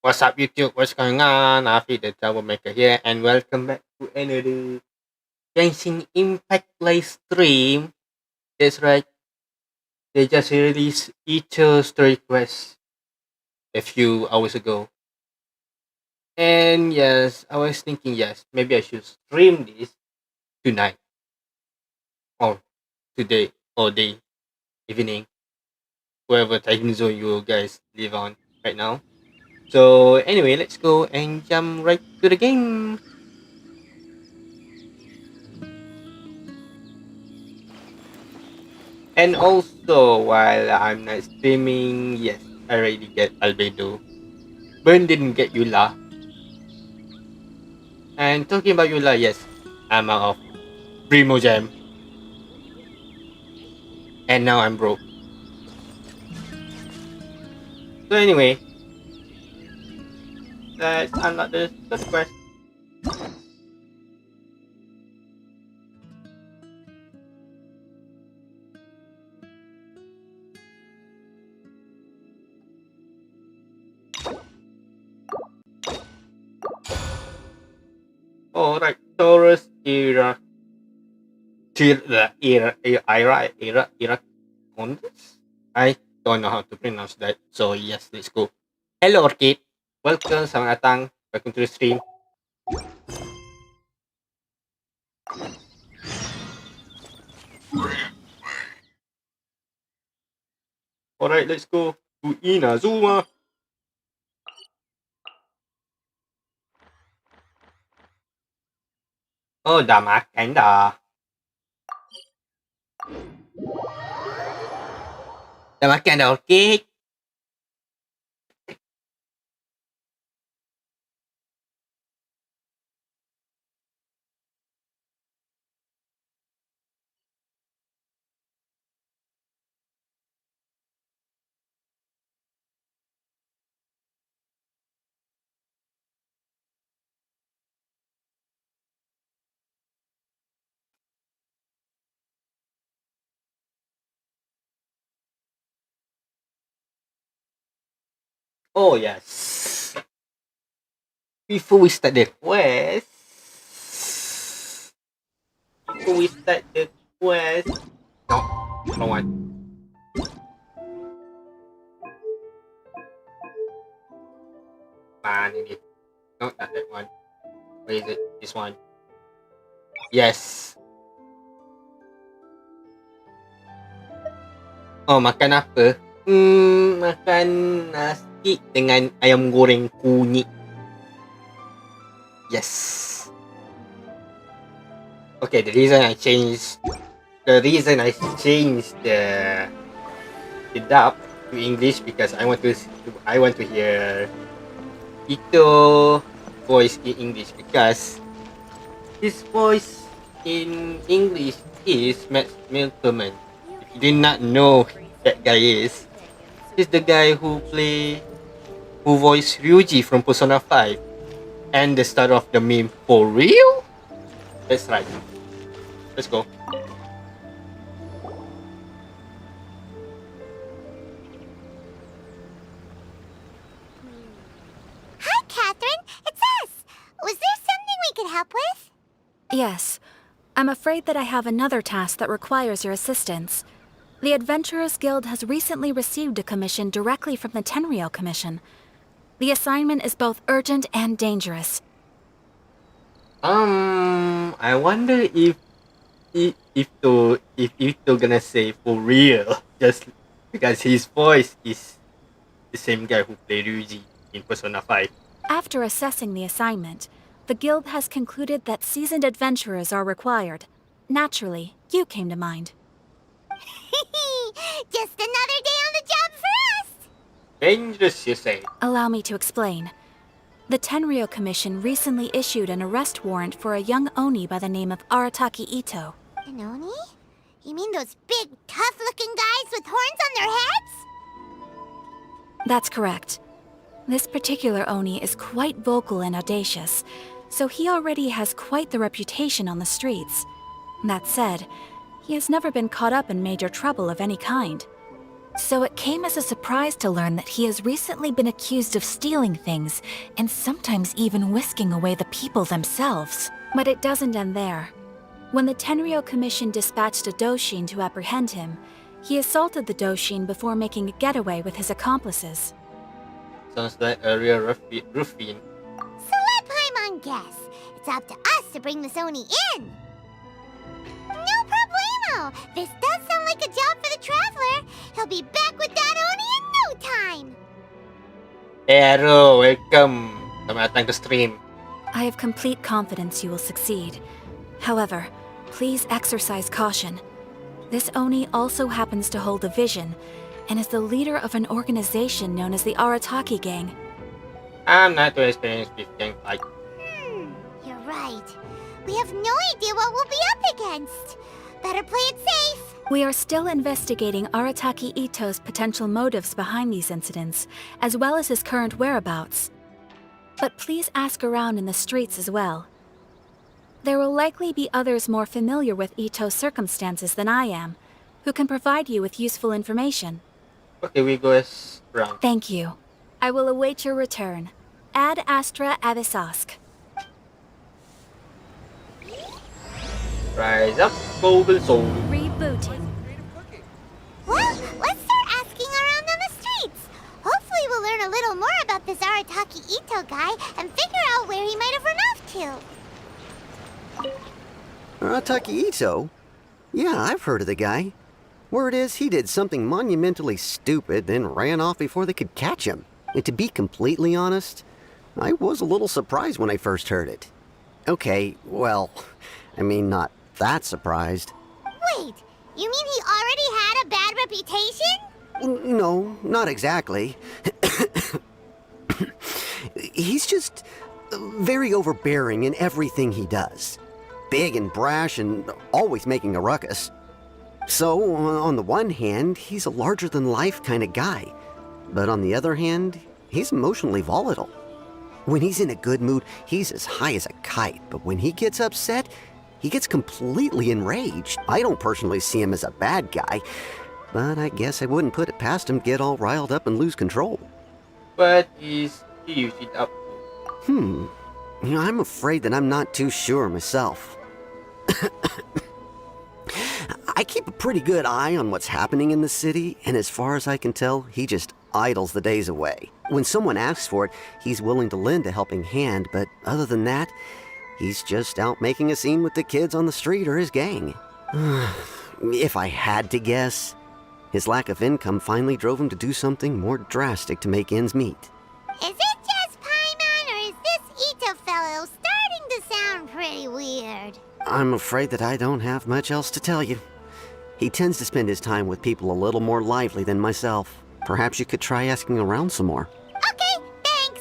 What's up, YouTube? What's going on? Afi the Troublemaker here, and welcome back to another Genshin Impact live stream. That's right, they just released Itto story quest a few hours ago. And yes, I was thinking, yes, maybe I should stream this tonight, or today, or day, evening, wherever time zone you guys live on right now. So, anyway, let's go and jump right to the game. And also, while I'm not streaming, yes, I already get Albedo. Burn didn't get Yula. And talking about Yula, yes, I'm out of Primo Gem. And now I'm broke. So anyway, let's unlock the third quest. Alright, Taurus era. Era. I don't know how to pronounce that. So yes, let's go. Hello Orchid. Welcome, selamat datang. Welcome to the stream. Alright, let's go to Inazuma. Oh, dah makan dah. Dah makan dah, okey? Oh, yes. Before we start the quest, no, wrong one. Man, ini. No, not that one. Where is it? This one. Yes. Oh, makan apa? Makan nasi dengan ayam goreng kunyit. Yes. Okay, the reason I changed the dub to English because I want to hear Itto voice in English because his voice in English is Matt Milterman. If you did not know who that guy is, he's the guy who voiced Ryuji from Persona 5 and the start of the meme for real? That's right. Let's go. Hi, Catherine. It's us. Was there something we could help with? Yes. I'm afraid that I have another task that requires your assistance. The Adventurers Guild has recently received a commission directly from the Tenryou Commission. The assignment is both urgent and dangerous. I wonder if Itto gonna say for real, just because his voice is the same guy who played Ryuji in Persona 5. After assessing the assignment, the Guild has concluded that seasoned adventurers are required. Naturally, you came to mind. Just another day on the job for us! Dangerous, you say? Allow me to explain. The Tenryou Commission recently issued an arrest warrant for a young Oni by the name of Arataki Itto. An Oni? You mean those big, tough-looking guys with horns on their heads? That's correct. This particular Oni is quite vocal and audacious, so he already has quite the reputation on the streets. That said, he has never been caught up in major trouble of any kind. So it came as a surprise to learn that he has recently been accused of stealing things and sometimes even whisking away the people themselves. But it doesn't end there. When the Tenryou Commission dispatched a Doshin to apprehend him, he assaulted the Doshin before making a getaway with his accomplices. Sounds like a real ruffian. So let Paimon guess. It's up to us to bring this Oni in. No problemo. This does sound like a job for the Traveler. He'll be back with that Oni in no time. Hero, welcome. Selamat datang ke stream. I have complete confidence you will succeed. However, please exercise caution. This Oni also happens to hold a vision, and is the leader of an organization known as the Arataki Gang. I'm not too experienced with gang fight. You're right. We have no idea what we'll be up against. Better play it safe. We are still investigating Arataki Itto's potential motives behind these incidents, as well as his current whereabouts. But please ask around in the streets as well. There will likely be others more familiar with Itto's circumstances than I am, who can provide you with useful information. Okay, we go around. Thank you. I will await your return. Ad Astra Abyssosque. Rise up, Golden Soul. Rebooting. Well, let's start asking around on the streets. Hopefully we'll learn a little more about this Arataki Itto guy and figure out where he might have run off to. Arataki Itto? Yeah, I've heard of the guy. Word is, he did something monumentally stupid, then ran off before they could catch him. And to be completely honest, I was a little surprised when I first heard it. Okay, well, I mean, not that surprised. Wait, you mean he already had a bad reputation? No, not exactly. He's just very overbearing in everything he does. Big and brash and always making a ruckus. So, on the one hand, he's a larger-than-life kind of guy. But on the other hand, he's emotionally volatile. When he's in a good mood, he's as high as a kite. But when he gets upset, he gets completely enraged. I don't personally see him as a bad guy, but I guess I wouldn't put it past him to get all riled up and lose control. What is he usually up to? I'm afraid that I'm not too sure myself. I keep a pretty good eye on what's happening in the city, and as far as I can tell, he just idles the days away. When someone asks for it, he's willing to lend a helping hand, but other than that, he's just out making a scene with the kids on the street or his gang. If I had to guess, his lack of income finally drove him to do something more drastic to make ends meet. Is it just Paimon, or is this Itto fellow starting to sound pretty weird? I'm afraid that I don't have much else to tell you. He tends to spend his time with people a little more lively than myself. Perhaps you could try asking around some more. Okay, thanks.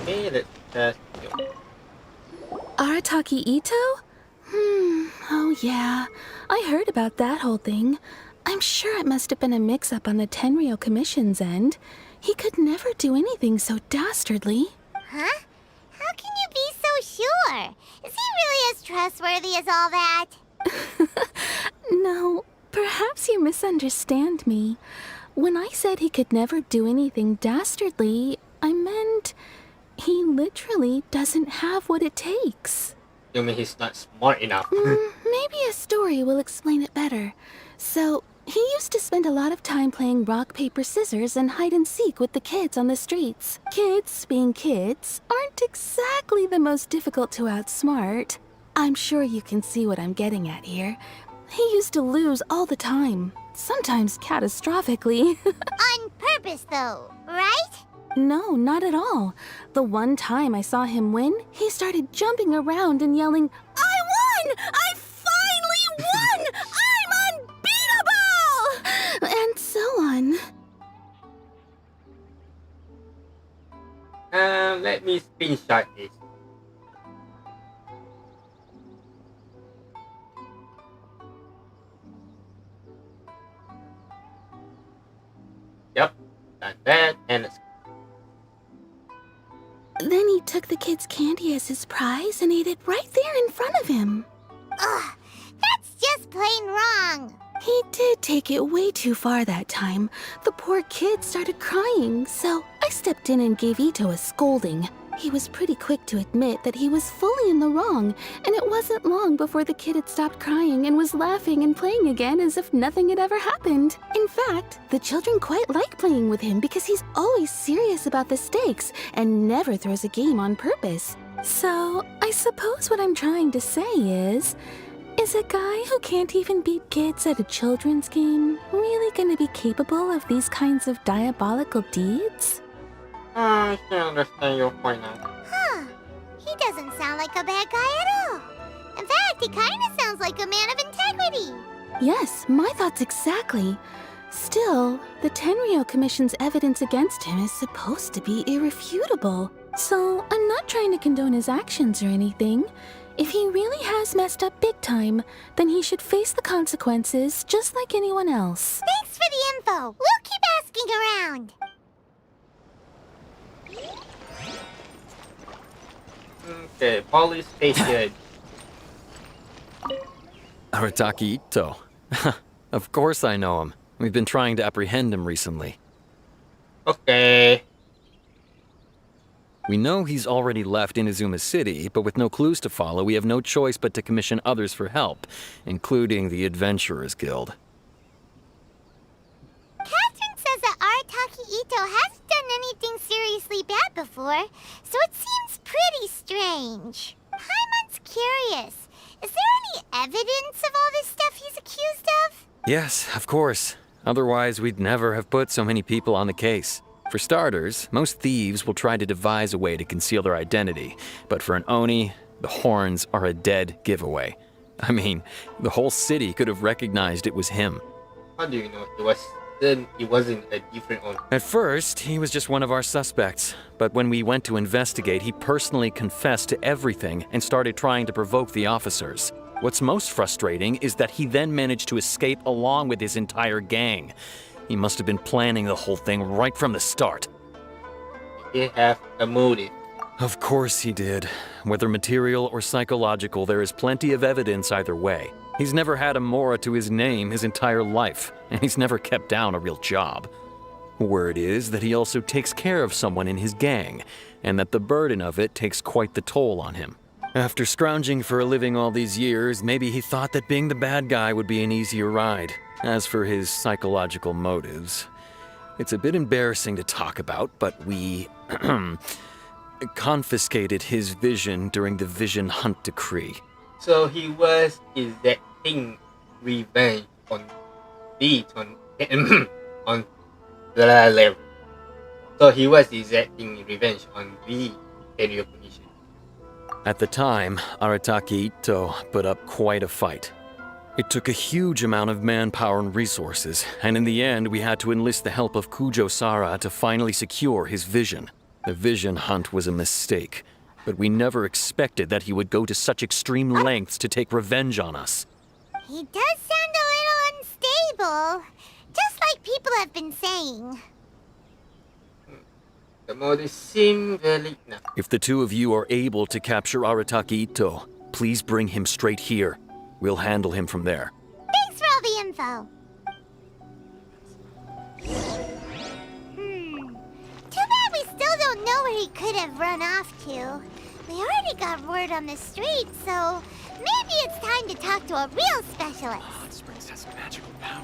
Okay, let's test. Arataki Itto? Oh yeah. I heard about that whole thing. I'm sure it must have been a mix-up on the Tenryou Commission's end. He could never do anything so dastardly. Huh? How can you be so sure? Is he really as trustworthy as all that? No, perhaps you misunderstand me. When I said he could never do anything dastardly, I meant he literally doesn't have what it takes. You mean he's not smart enough? Maybe a story will explain it better. So, he used to spend a lot of time playing rock, paper, scissors and hide and seek with the kids on the streets. Kids, being kids, aren't exactly the most difficult to outsmart. I'm sure you can see what I'm getting at here. He used to lose all the time, sometimes catastrophically. On purpose, though, right? No, not at all. The one time I saw him win, he started jumping around and yelling, "I won! I finally won! I'm unbeatable!" And so on. Let me screenshot this. Yep, done that, and let's the kid's candy as his prize and ate it right there in front of him. Ugh, that's just plain wrong. He did take it way too far that time. The poor kid started crying, so I stepped in and gave Itto a scolding. He was pretty quick to admit that he was fully in the wrong, and it wasn't long before the kid had stopped crying and was laughing and playing again as if nothing had ever happened. In fact, the children quite like playing with him because he's always serious about the stakes and never throws a game on purpose. So, I suppose what I'm trying to say is a guy who can't even beat kids at a children's game really gonna be capable of these kinds of diabolical deeds? I can understand your point now. Huh. He doesn't sound like a bad guy at all. In fact, he kind of sounds like a man of integrity. Yes, my thoughts exactly. Still, the Tenryou Commission's evidence against him is supposed to be irrefutable. So, I'm not trying to condone his actions or anything. If he really has messed up big time, then he should face the consequences just like anyone else. Thanks for the info. We'll keep asking around. Okay, police station. Arataki Itto. Of course I know him. We've been trying to apprehend him recently. Okay. We know he's already left Inazuma City, but with no clues to follow, we have no choice but to commission others for help, including the Adventurers Guild. Catherine says that Arataki Itto hasn't done anything seriously bad before, so it seems pretty strange. Paimon's curious. Is there any evidence of all this stuff he's accused of? Yes, of course. Otherwise, we'd never have put so many people on the case. For starters, most thieves will try to devise a way to conceal their identity, but for an Oni, the horns are a dead giveaway. I mean, the whole city could have recognized it was him. How do you know he wasn't a different one? At first, he was just one of our suspects, but when we went to investigate, he personally confessed to everything and started trying to provoke the officers. What's most frustrating is that he then managed to escape along with his entire gang. He must have been planning the whole thing right from the start. He have a motive. Of course he did. Whether material or psychological, there is plenty of evidence either way. He's never had a Mora to his name his entire life, and he's never kept down a real job. Word is that he also takes care of someone in his gang, and that the burden of it takes quite the toll on him. After scrounging for a living all these years, maybe he thought that being the bad guy would be an easier ride. As for his psychological motives, it's a bit embarrassing to talk about, but we confiscated his vision during the Vision Hunt Decree. So he was exacting revenge on on the level. So he was exacting revenge on the Tenryou Commission. At the time, Arataki Itto put up quite a fight. It took a huge amount of manpower and resources, and in the end we had to enlist the help of Kujo-Sara to finally secure his vision. The Vision Hunt was a mistake, but we never expected that he would go to such extreme lengths to take revenge on us. He does sound a little unstable, just like people have been saying. The motive seemed valid now. If the two of you are able to capture Arataki Itto, please bring him straight here. We'll handle him from there. Thanks for all the info. Too bad we still don't know where he could have run off to. We already got word on the street, so maybe it's time to talk to a real specialist.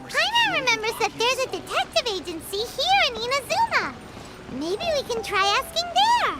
Paimon remembers that there's a detective agency here in Inazuma. Maybe we can try asking there.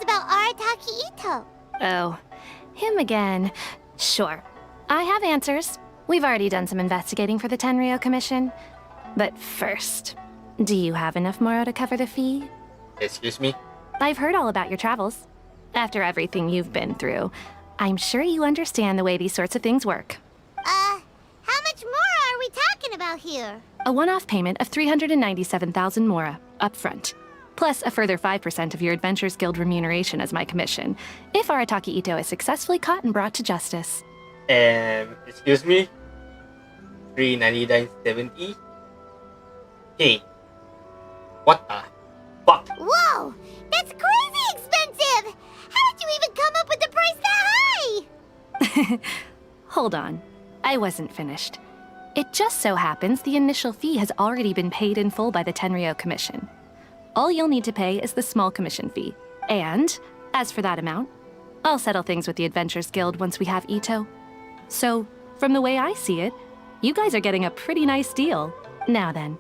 Arataki Itto. Oh, him again. Sure. I have answers. We've already done some investigating for the Tenryou Commission. But first, do you have enough Moro to cover the fee? Excuse me? I've heard all about your travels. After everything you've been through, I'm sure you understand the way these sorts of things work. How much more are we talking about here? A one-off payment of 397,000 mora, upfront. Plus a further 5% of your Adventures Guild remuneration as my commission, if Arataki Itto is successfully caught and brought to justice. Excuse me? 399.70? Hey. What the fuck? Whoa! That's crazy expensive! How did you even come up with the price that high? Hold on. I wasn't finished. It just so happens the initial fee has already been paid in full by the Tenryou Commission. All you'll need to pay is the small commission fee. And, as for that amount, I'll settle things with the Adventures Guild once we have Itto. So, from the way I see it, you guys are getting a pretty nice deal. Now then,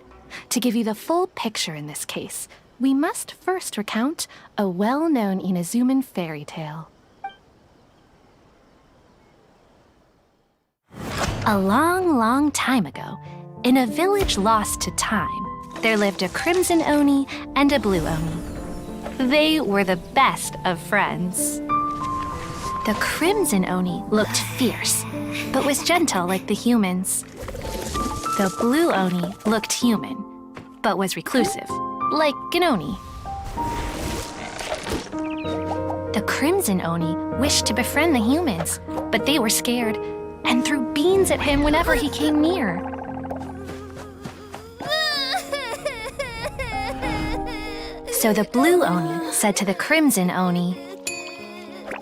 to give you the full picture in this case, we must first recount a well-known Inazuman fairy tale. A long, long time ago, in a village lost to time, there lived a crimson oni and a blue oni. They were the best of friends. The crimson oni looked fierce, but was gentle like the humans. The blue oni looked human, but was reclusive, like an oni. The crimson oni wished to befriend the humans, but they were scared and threw beans at him whenever he came near. So the blue oni said to the crimson oni,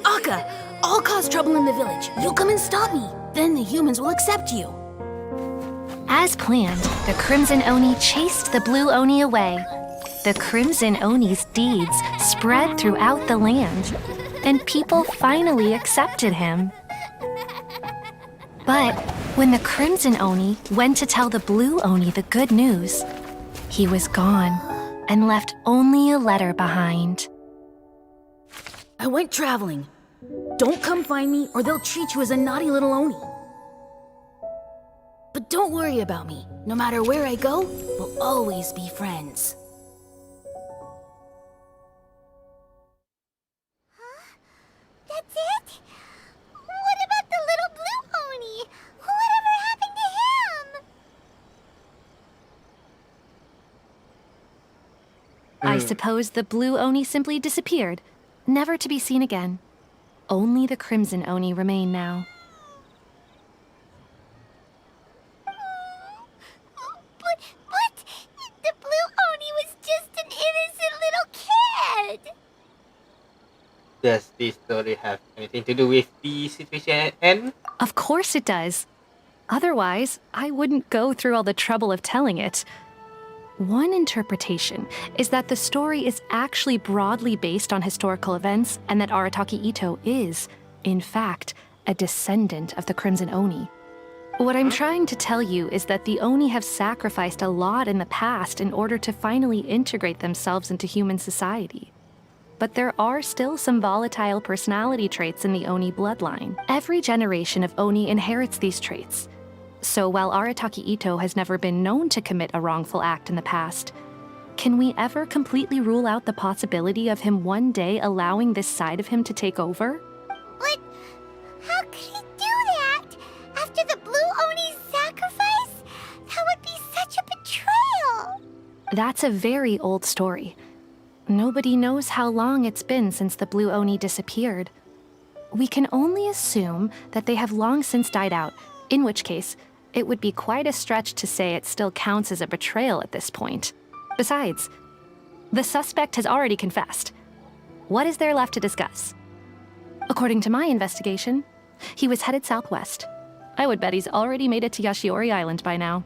Akka, I'll cause trouble in the village. You'll come and stop me. Then the humans will accept you. As planned, the crimson oni chased the blue oni away. The crimson oni's deeds spread throughout the land, and people finally accepted him. But when the crimson oni went to tell the blue oni the good news, he was gone and left only a letter behind. I went traveling. Don't come find me or they'll treat you as a naughty little oni. But don't worry about me. No matter where I go, we'll always be friends. That's it? What about the little blue oni? Whatever happened to him? I suppose the blue oni simply disappeared, never to be seen again. Only the crimson oni remain now. But the blue oni was just an innocent little kid. Does this story have anything to do with the situation at hand? Of course it does. Otherwise, I wouldn't go through all the trouble of telling it. One interpretation is that the story is actually broadly based on historical events and that Arataki Itto is, in fact, a descendant of the Crimson Oni. What I'm trying to tell you is that the Oni have sacrificed a lot in the past in order to finally integrate themselves into human society. But there are still some volatile personality traits in the Oni bloodline. Every generation of Oni inherits these traits. So while Arataki Itto has never been known to commit a wrongful act in the past, can we ever completely rule out the possibility of him one day allowing this side of him to take over? But how could he do that? After the blue oni's sacrifice? That would be such a betrayal. That's a very old story. Nobody knows how long it's been since the blue Oni disappeared. We can only assume that they have long since died out, in which case, it would be quite a stretch to say it still counts as a betrayal at this point. Besides, the suspect has already confessed. What is there left to discuss? According to my investigation, he was headed southwest. I would bet he's already made it to Yashiori Island by now.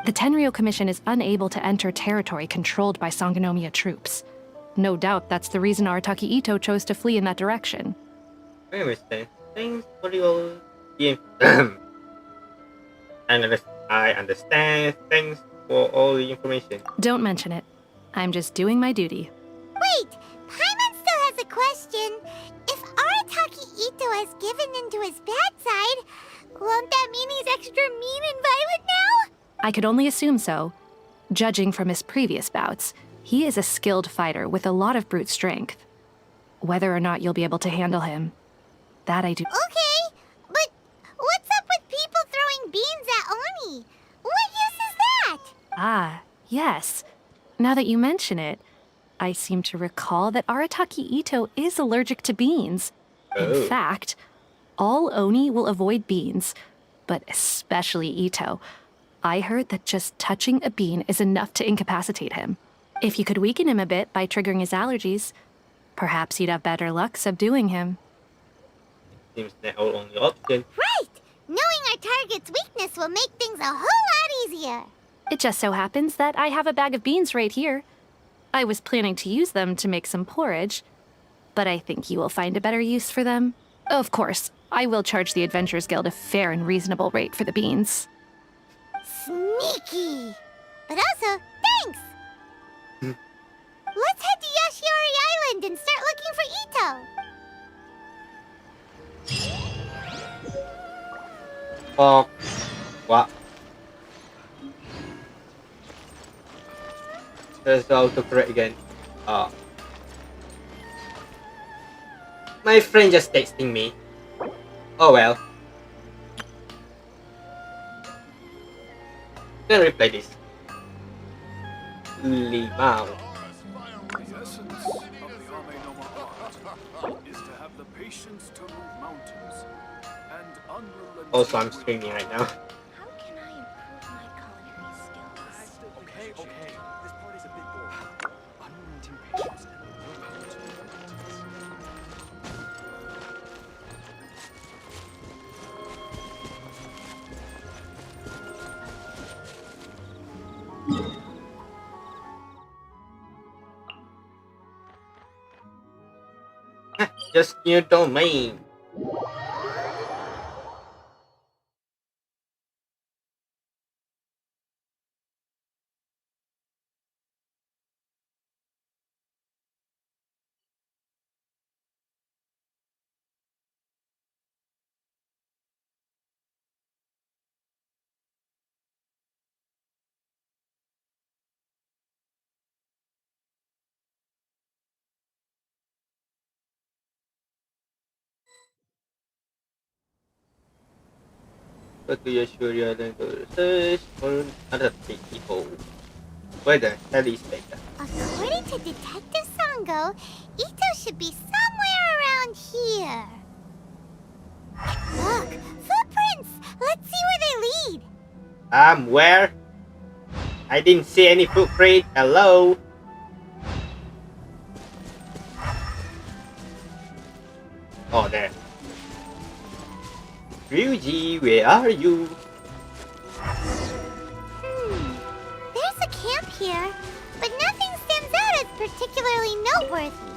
The Tenryou Commission is unable to enter territory controlled by Sangonomiya troops. No doubt that's the reason Arataki Itto chose to flee in that direction. I understand. Thanks for your I understand. Thanks for all the information. Don't mention it. I'm just doing my duty. Wait, Paimon still has a question. If Arataki Itto has given in to his bad side, won't that mean he's extra mean and violent now? I could only assume so. Judging from his previous bouts, he is a skilled fighter with a lot of brute strength. Whether or not you'll be able to handle him, That I do. Okay, but what's up with people throwing beans at Oni? What use is that? Ah, yes. Now that you mention it, I seem to recall that Arataki Itto is allergic to beans. In Oh. fact, all Oni will avoid beans, but especially Itto. I heard that just touching a bean is enough to incapacitate him. If you could weaken him a bit by triggering his allergies, perhaps you'd have better luck subduing him. Seems the only option. Right! Knowing our target's weakness will make things a whole lot easier. It just so happens that I have a bag of beans right here. I was planning to use them to make some porridge, but I think you will find a better use for them. Of course, I will charge the Adventurers Guild a fair and reasonable rate for the beans. Sneaky! But also, thanks! Let's head to Yashiori Island and start looking for Itto. Fuck. What? There's the autocorrect again. My friend just texting me. Oh well. Can replay this. Limao. The essence of the Ame no Art is to have the patience to move mountains and unrelenting. Also, I'm streaming right now. How can I improve my culinary skills? Okay. This part is a bit boring. Unrelenting patience and willpower to move mountains. Just new domain. Go to Yashuria and go to search for Arataki people. Where the hell is Becca? According to Detective Sango, Itto should be somewhere around here. Look, footprints! Let's see where they lead. Where? I didn't see any footprint. Hello? Oh, there. Ryuji, where are you? There's a camp here, but nothing stands out as particularly noteworthy.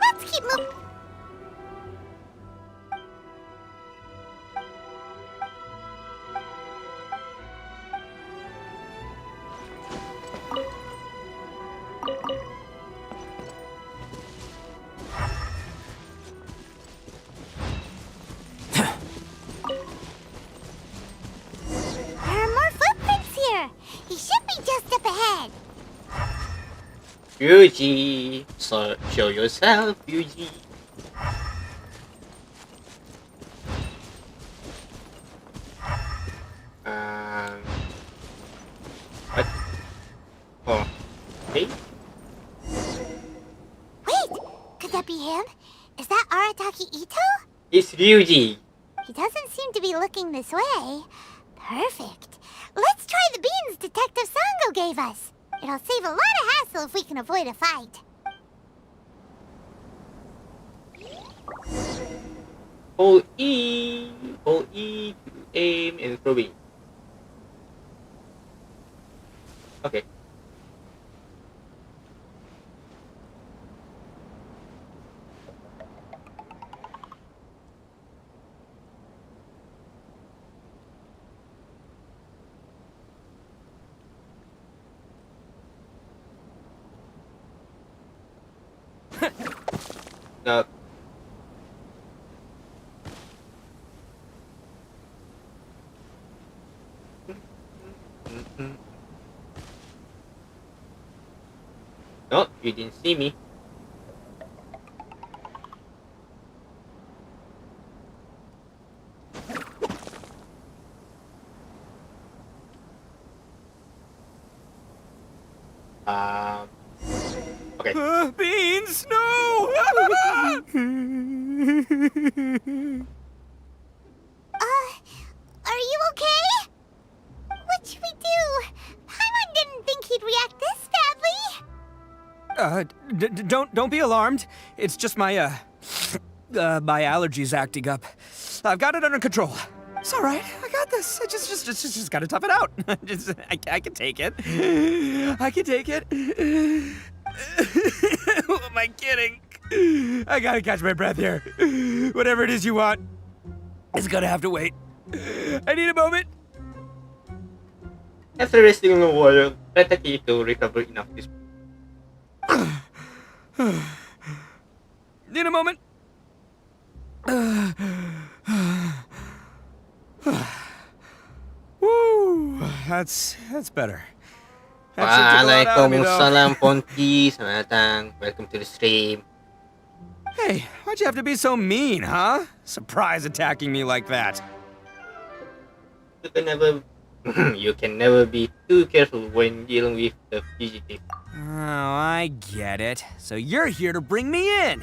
Let's keep moving. There are more footprints here. He should be just up ahead. Ryuji, so show yourself, Ryuji. What? Oh, hey. Wait, could that be him? Is that Arataki Itto? It's Ryuji. He doesn't seem to be looking this way. Perfect. Let's try the beans Detective Sango gave us. It'll save a lot of hassle if we can avoid a fight. Hold E to aim and throw in. Okay. No. No, you didn't see me. Okay. Beans, no! Are you okay? What should we do? Paimon didn't think he'd react this badly. Don't be alarmed. It's just my my allergies acting up. I've got it under control. It's all right. I got this. I just gotta tough it out. I can take it. I can take it. Who am I kidding? I gotta catch my breath here. Whatever it is you want, it's gonna have to wait. I need a moment. After resting in the water, Arataki to recover enough this. Need a moment. Woo, that's better. That shit took a lot out of me, though. Waalaikumsalam Ponti, selamat datang. Welcome to the stream. Hey, why'd you have to be so mean, huh? Surprise attacking me like that. You can never, you can never be too careful when dealing with the fugitive. Oh, I get it. So you're here to bring me in.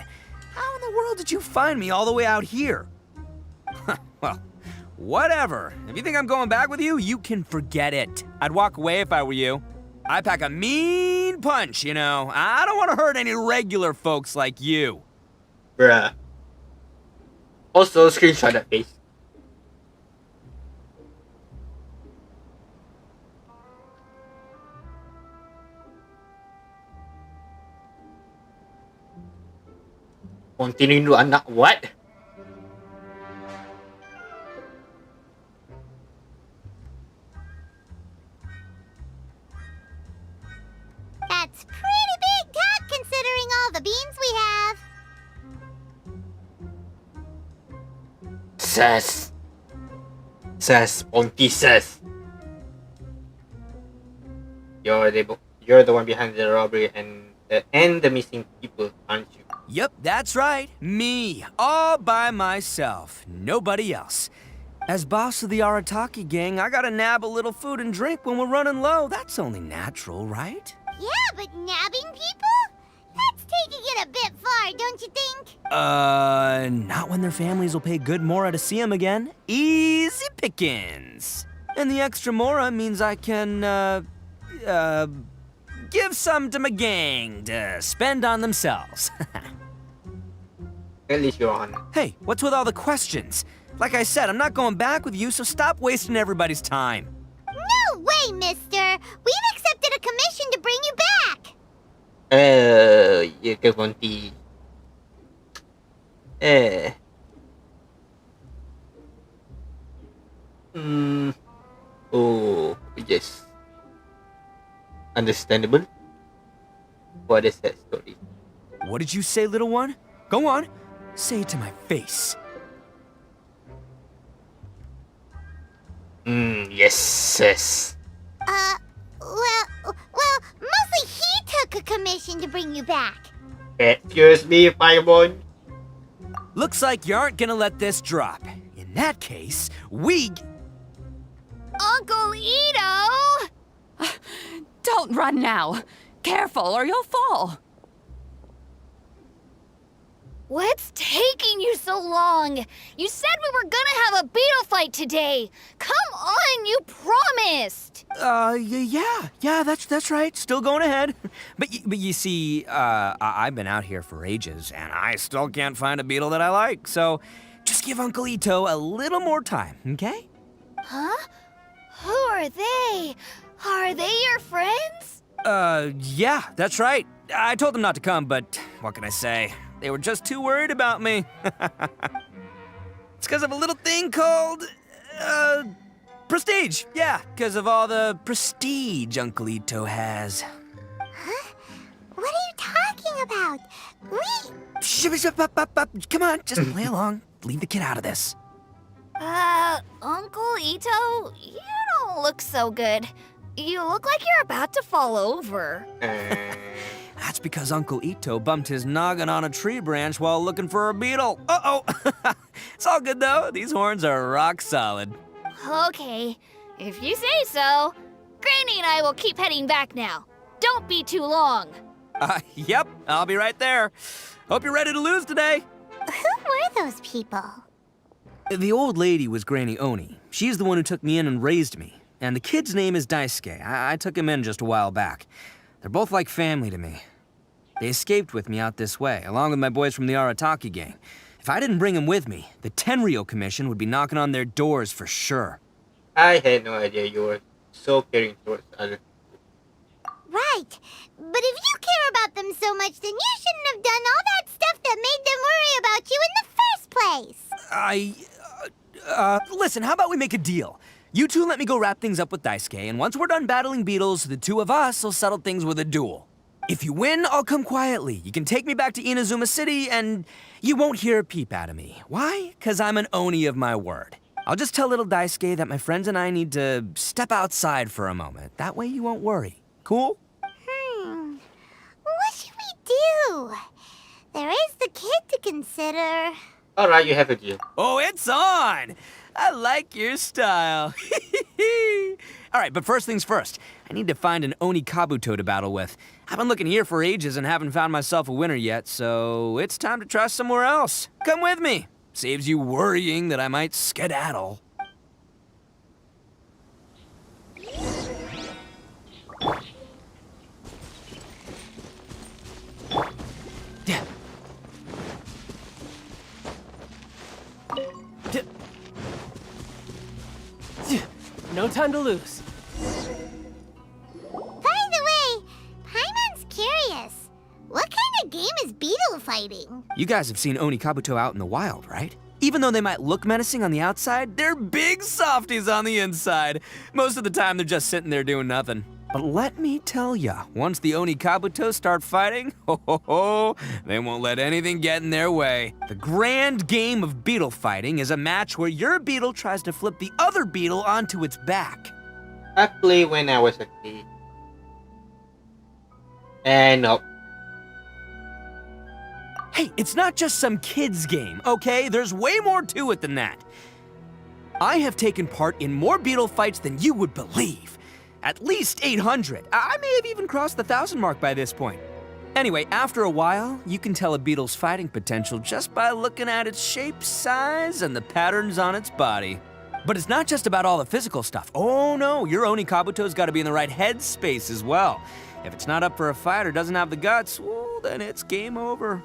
How in the world did you find me all the way out here? Well, whatever. If you think I'm going back with you, you can forget it. I'd walk away if I were you. I pack a mean punch, you know. I don't want to hurt any regular folks like you. Bruh. Also, screenshot that face. Continue dulu anak, what? That's pretty big talk considering all the beans we have. Sus. Sus, Ponti sus. You're the one behind the robbery and the missing people, aren't you? Yep, that's right. Me. All by myself. Nobody else. As boss of the Arataki gang, I gotta nab a little food and drink when we're running low. That's only natural, right? Yeah, but nabbing people? That's taking it a bit far, don't you think? Not when their families will pay good mora to see them again. Easy pickings. And the extra mora means I can, give some to my gang to spend on themselves. At least you're on. Hey, what's with all the questions? Like I said, I'm not going back with you, so stop wasting everybody's time. No way, mister! We've accepted a commission to bring you back! You can Ponti. Oh, yes. Understandable. What is that story? What did you say, little one? Go on. Say it to my face. Yes, yes. Well, mostly he took a commission to bring you back. Excuse me, Paimon. Looks like you aren't gonna let this drop. In that case, Uncle Itto! Don't run now. Careful or you'll fall. What's taking you so long? You said we were gonna have a beetle fight today. Come on, you promised. Yeah, that's right. Still going ahead. But you see, I've been out here for ages, and I still can't find a beetle that I like. So, just give Uncle Itto a little more time, okay? Huh? Who are they? Are they your friends? Yeah, that's right. I told them not to come, but what can I say? They were just too worried about me. It's because of a little thing called, prestige. Yeah, because of all the prestige Uncle Itto has. Huh? What are you talking about? Come on, just play along. Leave the kid out of this. Uncle Itto, you don't look so good. You look like you're about to fall over. That's because Uncle Itto bumped his noggin on a tree branch while looking for a beetle. Uh-oh! It's all good, though. These horns are rock solid. Okay, if you say so. Granny and I will keep heading back now. Don't be too long. Yep, I'll be right there. Hope you're ready to lose today. Who were those people? The old lady was Granny Oni. She's the one who took me in and raised me. And the kid's name is Daisuke. I took him in just a while back. They're both like family to me. They escaped with me out this way, along with my boys from the Arataki gang. If I didn't bring them with me, the Tenryou Commission would be knocking on their doors for sure. I had no idea you were so caring towards other people. Right. But if you care about them so much, then you shouldn't have done all that stuff that made them worry about you in the first place. Listen, how about we make a deal? You two let me go wrap things up with Daisuke, and once we're done battling beetles, the two of us will settle things with a duel. If you win, I'll come quietly. You can take me back to Inazuma City, and you won't hear a peep out of me. Why? 'Cause I'm an Oni of my word. I'll just tell little Daisuke that my friends and I need to step outside for a moment. That way you won't worry. Cool? What should we do? There is the kid to consider. Alright, you have a deal. Oh, it's on! I like your style. All right, but first things first. I need to find an Oni Kabuto to battle with. I've been looking here for ages and haven't found myself a winner yet, so it's time to try somewhere else. Come with me. Saves you worrying that I might skedaddle. No time to lose. By the way, Paimon's curious. What kind of game is beetle fighting? You guys have seen Oni Kabuto out in the wild, right? Even though they might look menacing on the outside, they're big softies on the inside. Most of the time, they're just sitting there doing nothing. But let me tell ya, once the Oni Kabuto start fighting, they won't let anything get in their way. The grand game of beetle fighting is a match where your beetle tries to flip the other beetle onto its back. I played when I was a kid. And no. Hey, it's not just some kid's game, okay? There's way more to it than that. I have taken part in more beetle fights than you would believe. At least 800. I may have even crossed the 1,000 mark by this point. Anyway, after a while, you can tell a beetle's fighting potential just by looking at its shape, size, and the patterns on its body. But it's not just about all the physical stuff. Oh no, your Oni Kabuto's got to be in the right headspace as well. If it's not up for a fight or doesn't have the guts, well, then it's game over.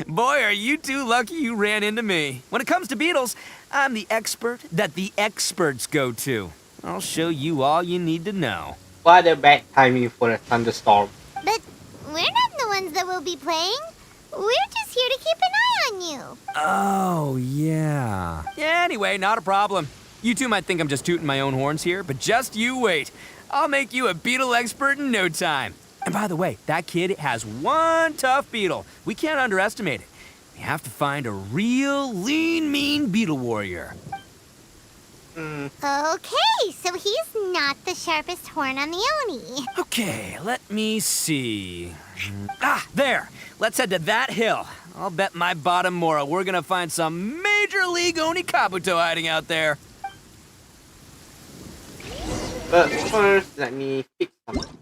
Boy, are you two lucky you ran into me. When it comes to beetles, I'm the expert that the experts go to. I'll show you all you need to know. What a bad timing for a thunderstorm. But we're not the ones that will be playing. We're just here to keep an eye on you. Oh, yeah. Anyway, not a problem. You two might think I'm just tooting my own horns here, but just you wait. I'll make you a beetle expert in no time. And by the way, that kid has one tough beetle. We can't underestimate it. We have to find a real lean, mean beetle warrior. Okay, so he's not the sharpest horn on the Oni. Okay, let me see. Ah, there. Let's head to that hill. I'll bet my bottom moral we're gonna find some major league Oni Kabuto hiding out there. But first, let me fix something.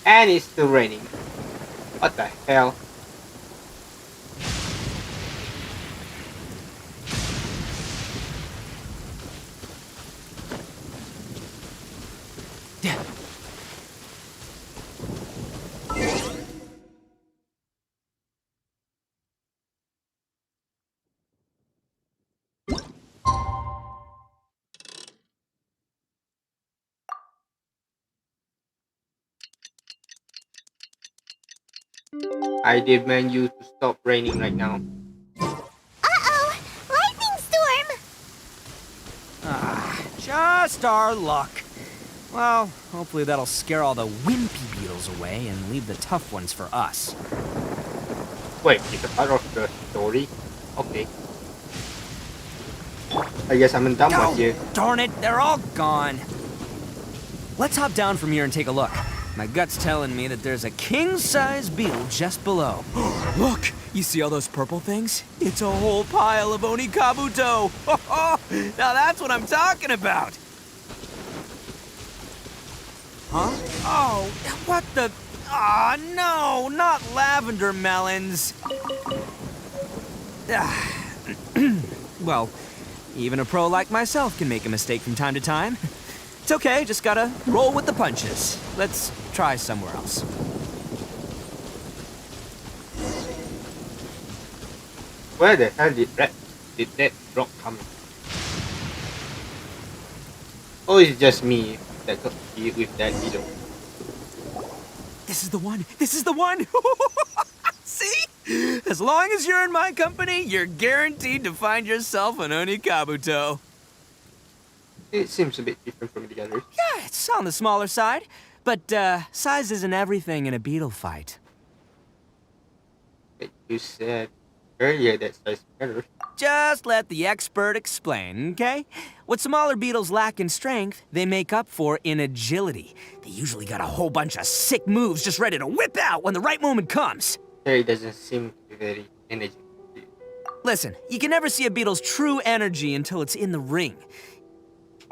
And it's still raining. What the hell? I demand you to stop raining right now. Uh-oh! Lightning storm! Just our luck. Well, hopefully that'll scare all the wimpy beetles away and leave the tough ones for us. Wait, it's a part of the story? Okay. I guess I'm done Oh, with you. darn it, they're all gone. Let's hop down from here and take a look. My gut's telling me that there's a king-size beetle just below. Look, you see all those purple things? It's a whole pile of Onikabuto. Now that's what I'm talking about. Huh? Oh, what the? Ah, no, not lavender melons. Well, even a pro like myself can make a mistake from time to time. It's okay, just gotta roll with the punches. Let's try somewhere else. Where the hell did that rock come? Oh, it's just me that got hit with that beetle. This is the one! This is the one! See? As long as you're in my company, you're guaranteed to find yourself an Onikabuto. It seems a bit different from the others. Yeah, it's on the smaller side. But, size isn't everything in a beetle fight. But you said earlier that size matters. Just let the expert explain, okay? What smaller beetles lack in strength, they make up for in agility. They usually got a whole bunch of sick moves just ready to whip out when the right moment comes. Harry doesn't seem to be very energetic. Listen, you can never see a beetle's true energy until it's in the ring.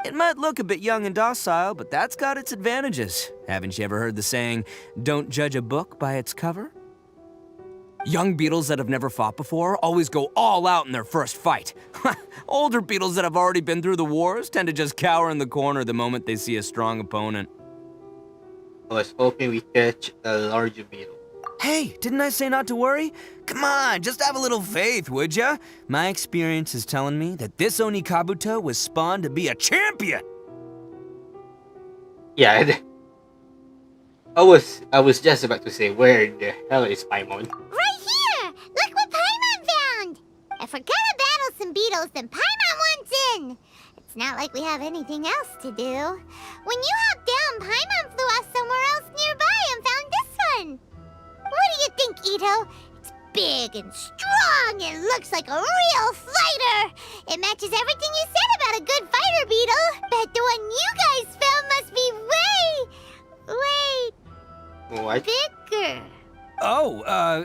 It might look a bit young and docile, but that's got its advantages. Haven't you ever heard the saying, don't judge a book by its cover? Young beetles that have never fought before always go all out in their first fight. Older beetles that have already been through the wars tend to just cower in the corner the moment they see a strong opponent. I was hoping we catch a larger beetle. Hey, didn't I say not to worry? Come on, just have a little faith, would ya? My experience is telling me that this Onikabuto was spawned to be a champion! Yeah, I was just about to say, where the hell is Paimon? Right here! Look what Paimon found! If we're gonna battle some beetles, then Paimon wants in! It's not like we have anything else to do. When you hopped down, Paimon flew off somewhere else nearby and found this one! What do you think, Itto? It's big and strong and looks like a real fighter! It matches everything you said about a good fighter beetle! Bet the one you guys found must be way What? bigger. Oh,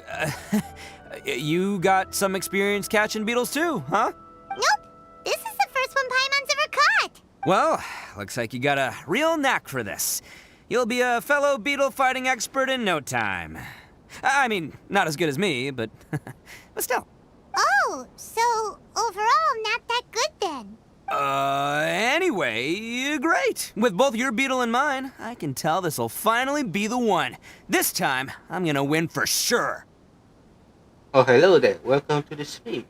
you got some experience catching beetles too, huh? Nope. This is the first one Paimon's ever caught. Well, looks like you got a real knack for this. You'll be a fellow beetle fighting expert in no time. I mean, not as good as me, but still. Oh, so overall not that good then. Anyway, great. With both your beetle and mine, I can tell this'll finally be the one. This time, I'm gonna win for sure. Oh, hello there. Welcome to the stream.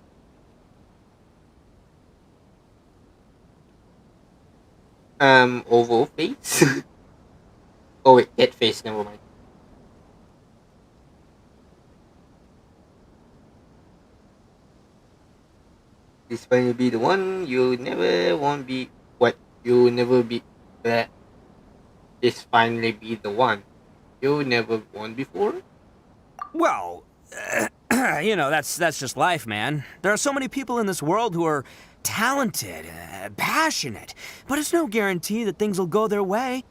Oval face? Oh wait, head face, never mind. This finally be the one you never won't be. What? You never be that. This finally be the one you never won before. Well, you know, that's just life, man. There are so many people in this world who are talented, passionate, but it's no guarantee that things will go their way.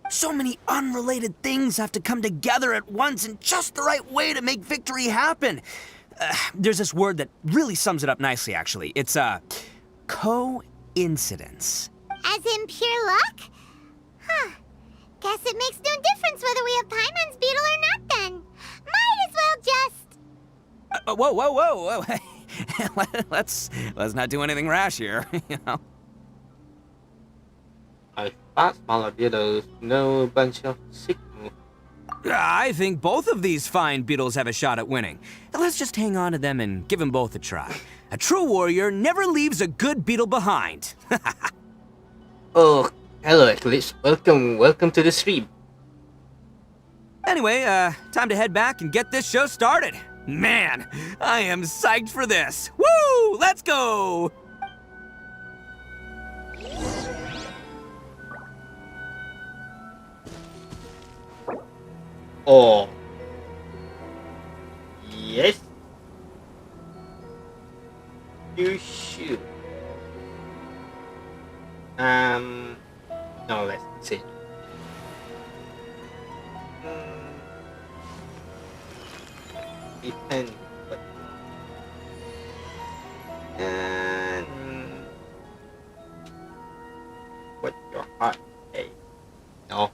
So many unrelated things have to come together at once in just the right way to make victory happen. There's this word that really sums it up nicely, actually. It's, coincidence. As in pure luck? Huh. Guess it makes no difference whether we have Paimon's beetle or not then. Might as well just... Whoa. let's not do anything rash here, you know. I thought smaller beetles know a bunch of sick moves. I think both of these fine beetles have a shot at winning. Let's just hang on to them and give them both a try. A true warrior never leaves a good beetle behind. Oh, hello Eclipse. Welcome to the stream. Anyway, time to head back and get this show started. Man, I am psyched for this. Woo! Let's go! Oh. Yes. You should. No, let's see. Depend. And what your heart say? No,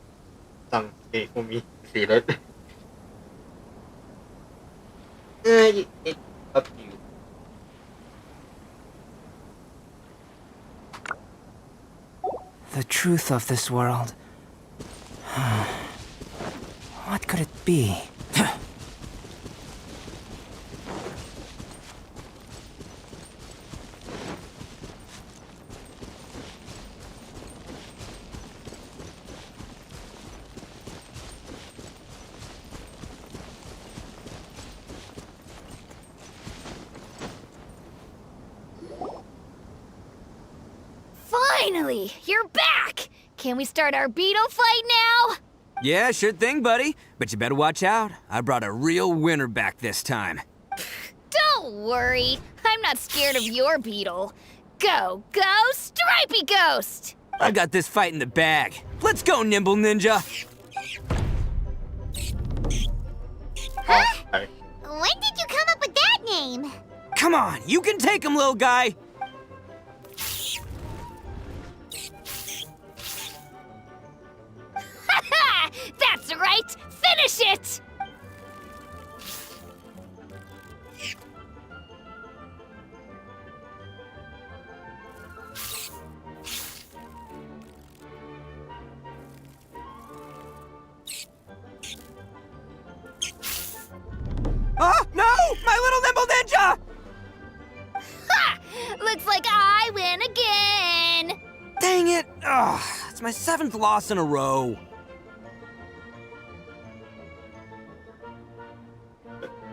something for me. See that? It's up to you. The truth of this world. What could it be? Finally, you're back! Can we start our beetle fight now? Yeah, sure thing, buddy. But you better watch out. I brought a real winner back this time. Don't worry, I'm not scared of your beetle. Go, Stripey Ghost! I got this fight in the bag. Let's go, Nimble Ninja. Okay. When did you come up with that name? Come on, you can take him, little guy. That's right! Finish it! Oh, no! My little Nimble Ninja! Ha! Looks like I win again! Dang it! Ugh, it's my 7th loss in a row.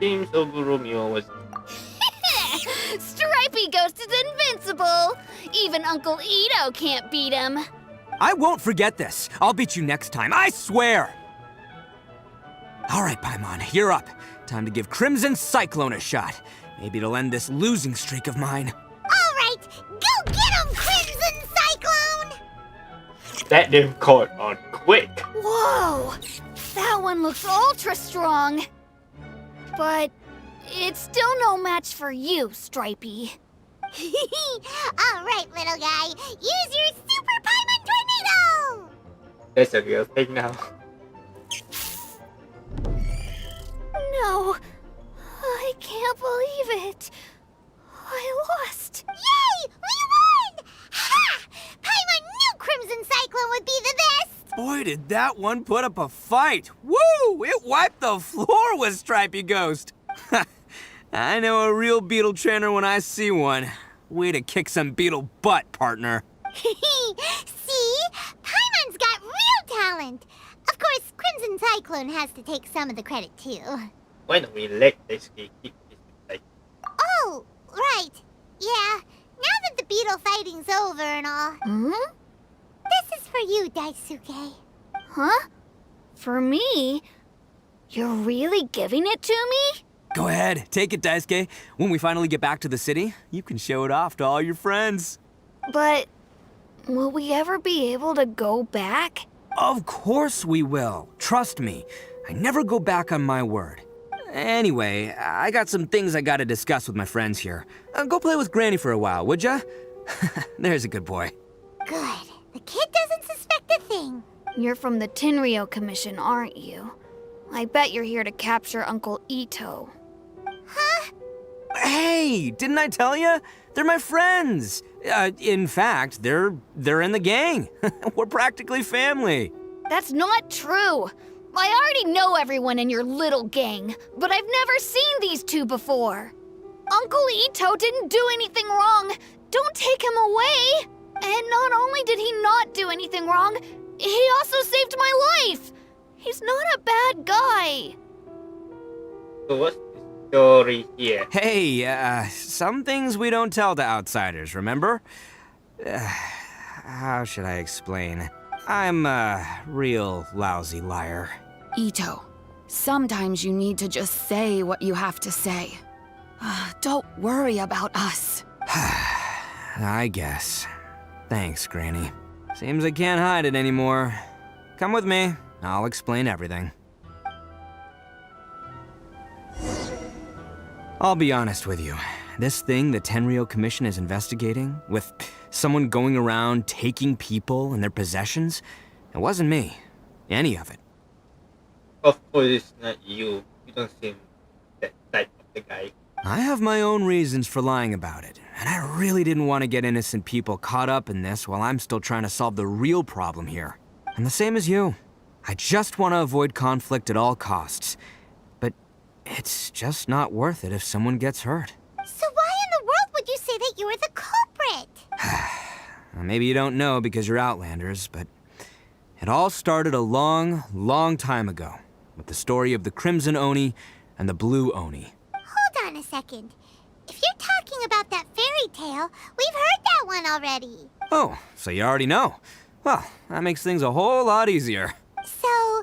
Seems Ogurumio was Stripey Ghost is invincible! Even Uncle Itto can't beat him. I won't forget this. I'll beat you next time, I swear! All right, Paimon, you're up. Time to give Crimson Cyclone a shot. Maybe it'll end this losing streak of mine. All right, go get him, Crimson Cyclone! that them caught on quick. Whoa! That one looks ultra strong. But it's still no match for you, Stripey. All right, little guy, use your Super Paimon Tornado! That's a real thing now. No, I can't believe it. I lost. Yay! We won! Ha! Paimon knew Crimson Cyclone would be the best! Boy, did that one put up a fight. Woo! It wiped the floor with Stripey Ghost. I know a real beetle trainer when I see one. Way to kick some beetle butt, partner. See? Paimon's got real talent. Of course, Crimson Cyclone has to take some of the credit, too. Why don't we let this kid keep this mistake? Oh, right. Yeah, now that the beetle fighting's over and all, this is for you, Daisuke. Huh? For me? You're really giving it to me? Go ahead, take it, Daisuke. When we finally get back to the city, you can show it off to all your friends. But will we ever be able to go back? Of course we will. Trust me. I never go back on my word. Anyway, I got some things I gotta discuss with my friends here. Go play with Granny for a while, would ya? There's a good boy. Good. The kid doesn't suspect a thing. You're from the Tenryou Commission, aren't you? I bet you're here to capture Uncle Itto. Huh? Hey, didn't I tell ya? They're my friends. In fact, they're in the gang. We're practically family. That's not true. I already know everyone in your little gang, but I've never seen these two before. Uncle Itto didn't do anything wrong. Don't take him away. And not only did he not do anything wrong, he also saved my life. He's not a bad guy. So what's the story here? Hey, some things we don't tell to outsiders, remember? How should I explain? I'm a real lousy liar. Itto, sometimes you need to just say what you have to say. Don't worry about us. I guess. Thanks, Granny. Seems I can't hide it anymore. Come with me. I'll explain everything. I'll be honest with you. This thing the Tenryou Commission is investigating, with someone going around taking people and their possessions, it wasn't me. Any of it. Of course, it's not you. You don't seem that type of the guy. I have my own reasons for lying about it, and I really didn't want to get innocent people caught up in this while I'm still trying to solve the real problem here. I'm the same as you. I just want to avoid conflict at all costs. But it's just not worth it if someone gets hurt. So why in the world would you say that you're the culprit? Maybe you don't know because you're Outlanders, but it all started a long, long time ago with the story of the Crimson Oni and the Blue Oni. Hold on a second. If you're talking about that fairy tale, we've heard that one already. Oh, so you already know. Well, that makes things a whole lot easier. So,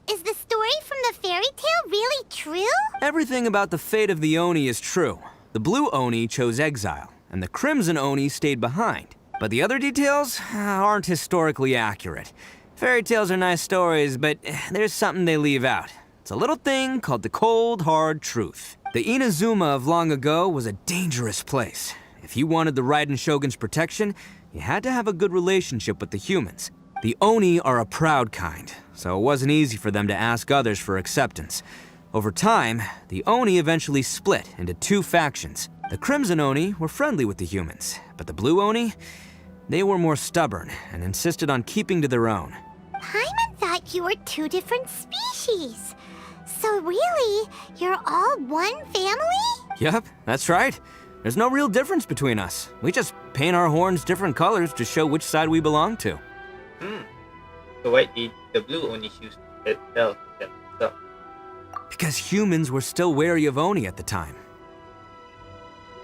is the story from the fairy tale really true? Everything about the fate of the Oni is true. The Blue Oni chose exile, and the Crimson Oni stayed behind. But the other details aren't historically accurate. Fairy tales are nice stories, but there's something they leave out. It's a little thing called the cold, hard truth. The Inazuma of long ago was a dangerous place. If you wanted the Raiden Shogun's protection, you had to have a good relationship with the humans. The Oni are a proud kind, so it wasn't easy for them to ask others for acceptance. Over time, the Oni eventually split into two factions. The Crimson Oni were friendly with the humans, but the Blue Oni, they were more stubborn and insisted on keeping to their own. Paimon thought you were two different species. So really, you're all one family? Yep, that's right. There's no real difference between us. We just paint our horns different colors to show which side we belong to. So why did the Blue Oni choose to tell themselves? Because humans were still wary of Oni at the time.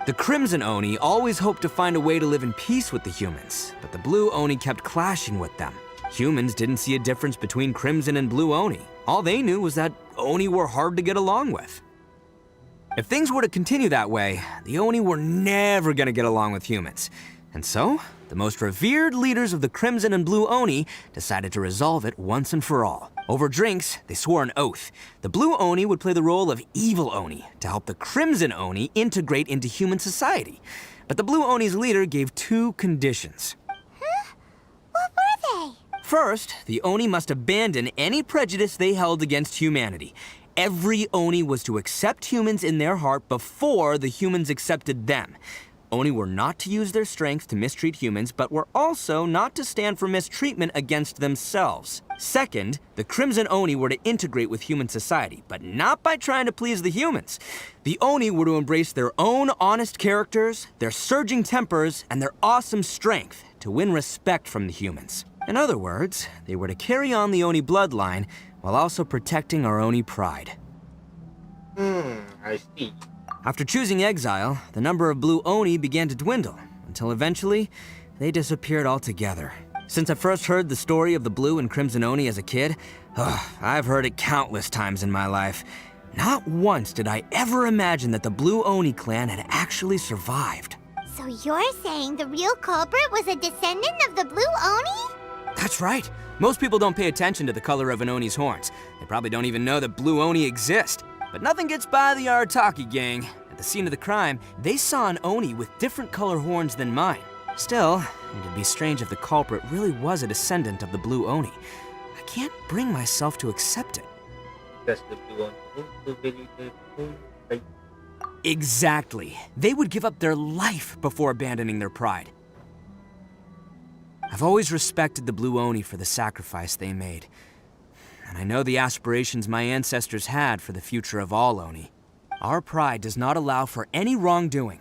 The Crimson Oni always hoped to find a way to live in peace with the humans, but the Blue Oni kept clashing with them. Humans didn't see a difference between Crimson and Blue Oni. All they knew was that Oni were hard to get along with. If things were to continue that way, the Oni were never gonna get along with humans. And so, the most revered leaders of the Crimson and Blue Oni decided to resolve it once and for all. Over drinks, they swore an oath. The Blue Oni would play the role of evil Oni to help the Crimson Oni integrate into human society. But the Blue Oni's leader gave two conditions. What were they? First, the Oni must abandon any prejudice they held against humanity. Every Oni was to accept humans in their heart before the humans accepted them. Oni were not to use their strength to mistreat humans, but were also not to stand for mistreatment against themselves. Second, the Crimson Oni were to integrate with human society, but not by trying to please the humans. The Oni were to embrace their own honest characters, their surging tempers, and their awesome strength to win respect from the humans. In other words, they were to carry on the Oni bloodline while also protecting our Oni pride. I see. After choosing exile, the number of Blue Oni began to dwindle, until eventually, they disappeared altogether. Since I first heard the story of the Blue and Crimson Oni as a kid, I've heard it countless times in my life. Not once did I ever imagine that the Blue Oni clan had actually survived. So you're saying the real culprit was a descendant of the Blue Oni? That's right. Most people don't pay attention to the color of an Oni's horns. They probably don't even know that Blue Oni exist. But nothing gets by the Arataki gang. At the scene of the crime, they saw an Oni with different color horns than mine. Still, it'd be strange if the culprit really was a descendant of the Blue Oni. I can't bring myself to accept it. Because the Blue Oni also believe their own right. Exactly. They would give up their life before abandoning their pride. I've always respected the Blue Oni for the sacrifice they made. And I know the aspirations my ancestors had for the future of all Oni. Our pride does not allow for any wrongdoing.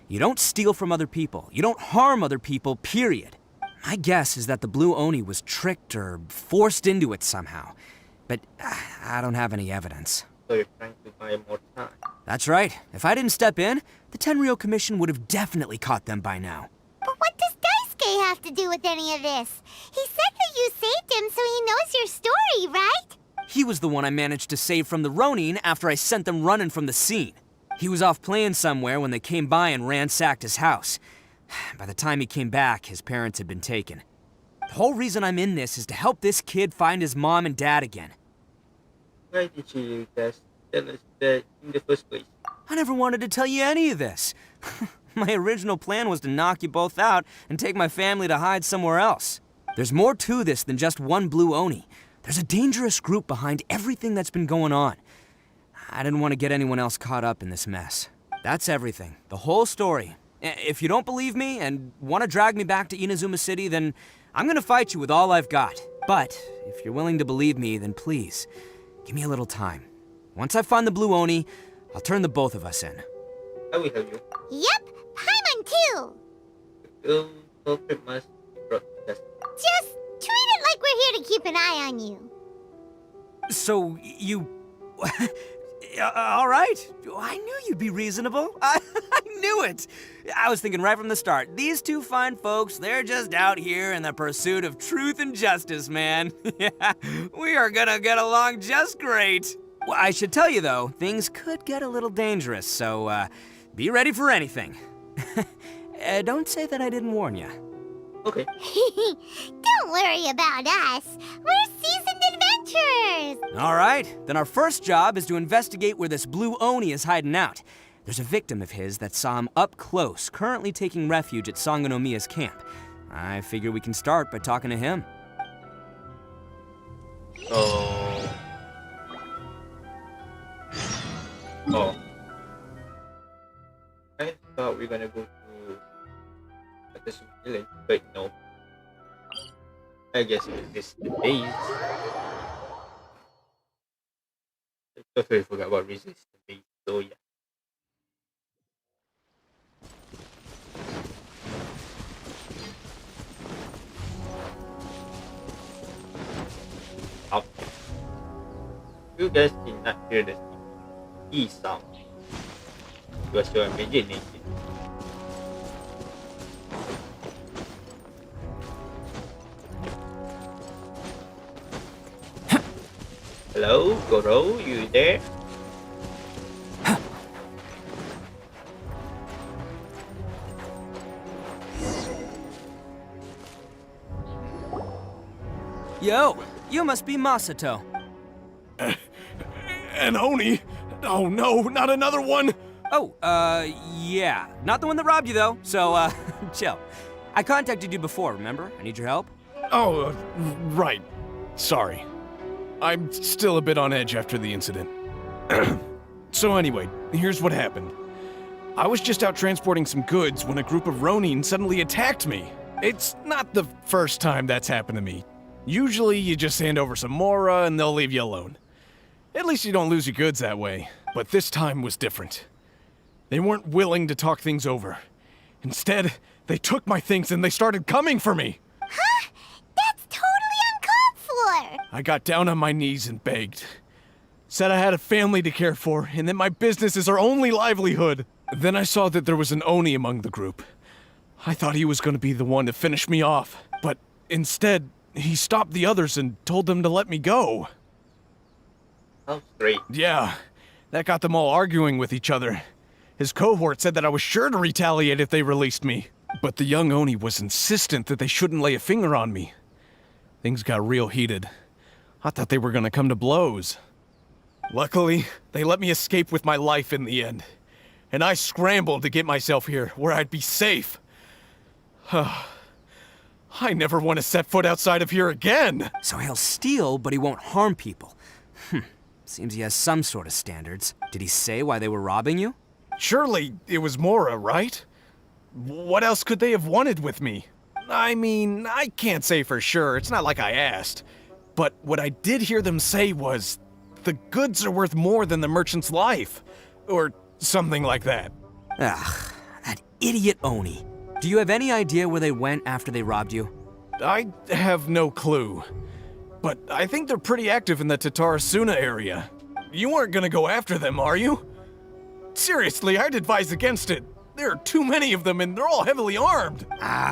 You don't steal from other people. You don't harm other people, period. My guess is that the Blue Oni was tricked or forced into it somehow. But I don't have any evidence. So you're trying to buy more time. That's right. If I didn't step in, the Tenryou Commission would have definitely caught them by now. But what does Daisuke have to do with any of this? He said that you saved him so he knows your story, right? He was the one I managed to save from the Ronin after I sent them running from the scene. He was off playing somewhere when they came by and ransacked his house. By the time he came back, his parents had been taken. The whole reason I'm in this is to help this kid find his mom and dad again. Why did you just tell us that in the first place? I never wanted to tell you any of this. My original plan was to knock you both out and take my family to hide somewhere else. There's more to this than just one blue Oni. There's a dangerous group behind everything that's been going on. I didn't want to get anyone else caught up in this mess. That's everything. The whole story. If you don't believe me and want to drag me back to Inazuma City, then I'm gonna fight you with all I've got. But if you're willing to believe me, then please, give me a little time. Once I find the blue Oni, I'll turn the both of us in. I will help you. Yep, Paimon too. The girl culprit must be brought to justice. Just treat it like we're here to keep an eye on you. So, you... all right. I knew you'd be reasonable. I knew it. I was thinking right from the start, these two fine folks, they're just out here in the pursuit of truth and justice, man. Yeah, we are gonna get along just great. Well, I should tell you, though, things could get a little dangerous, so be ready for anything. Don't say that I didn't warn you. Okay. Don't worry about us. We're seasoned adventurers. All right, then our first job is to investigate where this blue Oni is hiding out. There's a victim of his that saw him up close, currently taking refuge at Sangonomiya's camp. I figure we can start by talking to him. Oh. I thought we were gonna go to the village, but no. I guess this is the base. I totally forgot about resist the base, so yeah. Up. You guys did not hear the E sound. It was your imagination. Hello, Goro, you there? Yo, you must be Masato. An Oni? Oh no, not another one! Oh, yeah. Not the one that robbed you, though, so, chill. I contacted you before, remember? I need your help. Oh, right. Sorry. I'm still a bit on edge after the incident. So anyway, here's what happened. I was just out transporting some goods when a group of Ronin suddenly attacked me. It's not the first time that's happened to me. Usually you just hand over some Mora and they'll leave you alone. At least you don't lose your goods that way. But this time was different. They weren't willing to talk things over. Instead, they took my things and they started coming for me. Huh? That's totally uncalled for. I got down on my knees and begged. Said I had a family to care for and that my business is our only livelihood. Then I saw that there was an Oni among the group. I thought he was going to be the one to finish me off. But instead, he stopped the others and told them to let me go. Oh, great. Yeah, that got them all arguing with each other. His cohort said that I was sure to retaliate if they released me. But the young Oni was insistent that they shouldn't lay a finger on me. Things got real heated. I thought they were gonna come to blows. Luckily, they let me escape with my life in the end. And I scrambled to get myself here, where I'd be safe. I never want to set foot outside of here again! So he'll steal, but he won't harm people. Seems he has some sort of standards. Did he say why they were robbing you? Surely it was Mora, right? What else could they have wanted with me? I mean, I can't say for sure, it's not like I asked. But what I did hear them say was, the goods are worth more than the merchant's life. Or something like that. Ugh, that idiot Oni. Do you have any idea where they went after they robbed you? I have no clue. But I think they're pretty active in the Tatarasuna area. You aren't gonna go after them, are you? Seriously, I'd advise against it. There are too many of them and they're all heavily armed.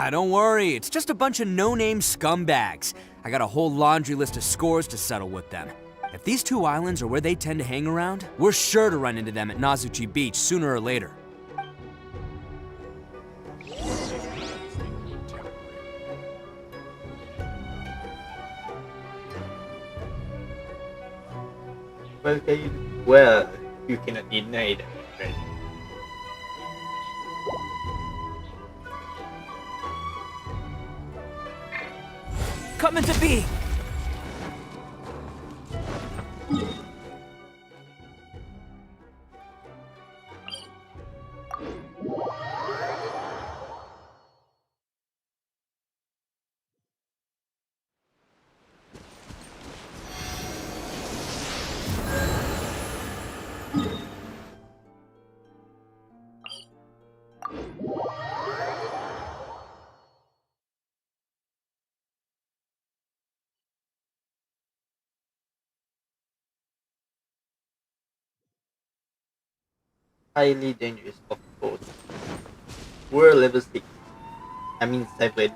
Don't worry. It's just a bunch of no-name scumbags. I got a whole laundry list of scores to settle with them. If these two islands are where they tend to hang around, we're sure to run into them at Nazuchi Beach sooner or later. Well, you cannot deny that, right? Come into being! Highly dangerous, of course. We're level 6. I mean 7.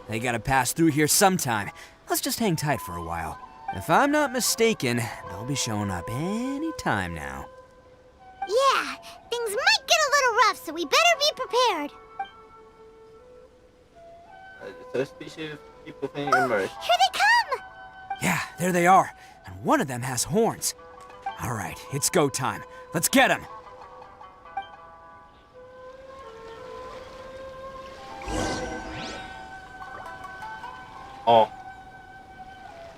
They gotta pass through here sometime. Let's just hang tight for a while. If I'm not mistaken, they'll be showing up any time now. Yeah, things might get a little rough, so we better be prepared. Suspicious people can Oh, emerge. here they come! Yeah, there they are. And one of them has horns. All right, it's go time. Let's get him. Oh.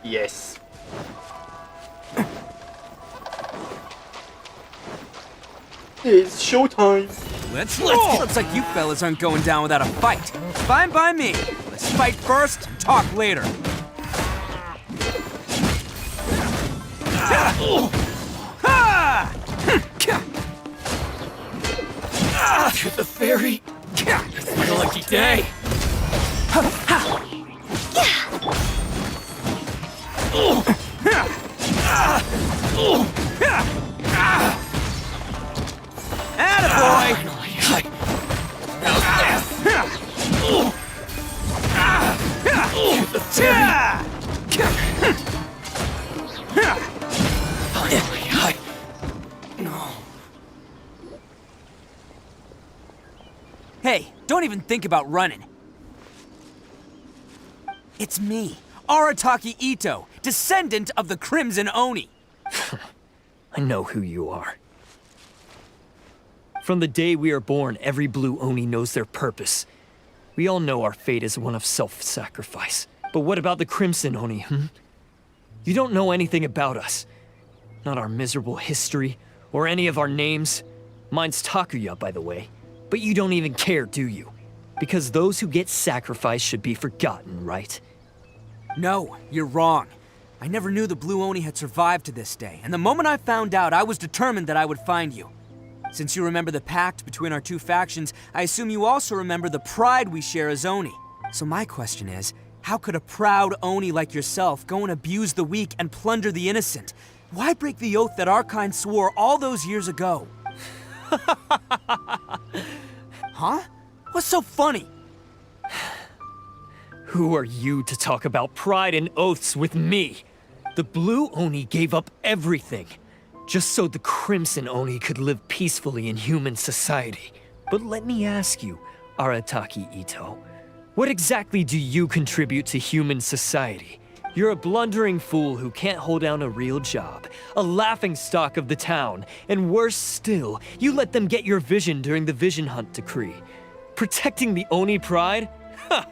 Yes. It's showtime. Let's Looks like you fellas aren't going down without a fight. Fine by me. Let's fight first and talk later. To the ferry. It's been a lucky day. Attaboy! Hey, don't even think about running. It's me, Arataki Itto, descendant of the Crimson Oni. I know who you are. From the day we are born, every blue Oni knows their purpose. We all know our fate is one of self-sacrifice. But what about the Crimson Oni, You don't know anything about us. Not our miserable history, or any of our names. Mine's Takuya, by the way. But you don't even care, do you? Because those who get sacrificed should be forgotten, right? No, you're wrong. I never knew the Blue Oni had survived to this day, and the moment I found out, I was determined that I would find you. Since you remember the pact between our two factions, I assume you also remember the pride we share as Oni. So my question is, how could a proud Oni like yourself go and abuse the weak and plunder the innocent? Why break the oath that our kind swore all those years ago? Huh? What's so funny? Who are you to talk about pride and oaths with me? The Blue Oni gave up everything, just so the Crimson Oni could live peacefully in human society. But let me ask you, Arataki Itto, what exactly do you contribute to human society? You're a blundering fool who can't hold down a real job, a laughingstock of the town, and worse still, you let them get your vision during the Vision Hunt decree. Protecting the Oni pride? Ha!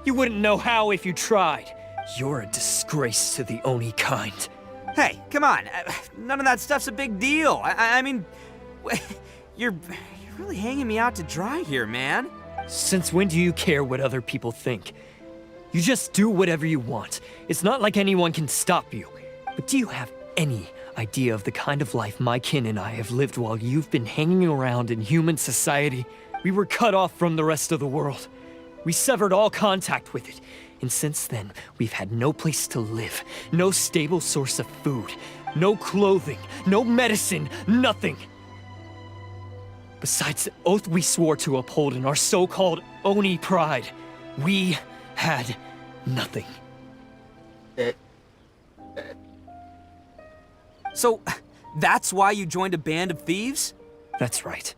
You wouldn't know how if you tried. You're a disgrace to the Oni kind. Hey, come on. None of that stuff's a big deal. I mean, you're really hanging me out to dry here, man. Since when do you care what other people think? You just do whatever you want. It's not like anyone can stop you. But do you have any idea of the kind of life my kin and I have lived while you've been hanging around in human society? We were cut off from the rest of the world. We severed all contact with it. And since then, we've had no place to live, no stable source of food, no clothing, no medicine, nothing. Besides the oath we swore to uphold in our so-called Oni pride, we had nothing. That. So, that's why you joined a band of thieves? That's right.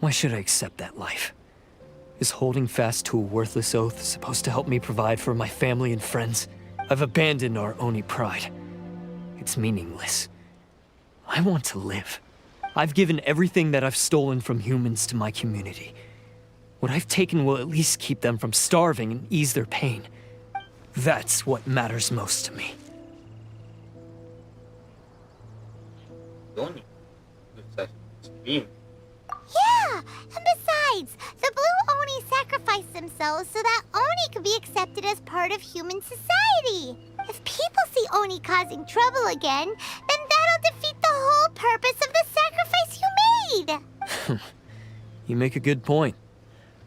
Why should I accept that life? Is holding fast to a worthless oath supposed to help me provide for my family and friends? I've abandoned our Oni pride. It's meaningless. I want to live. I've given everything that I've stolen from humans to my community. What I've taken will at least keep them from starving and ease their pain. That's what matters most to me. Oni. Looks like stream. Yeah, and besides, the Blue Oni sacrificed themselves so that Oni could be accepted as part of human society. If people see Oni causing trouble again, then that'll defeat the whole purpose of the sacrifice you made. You make a good point.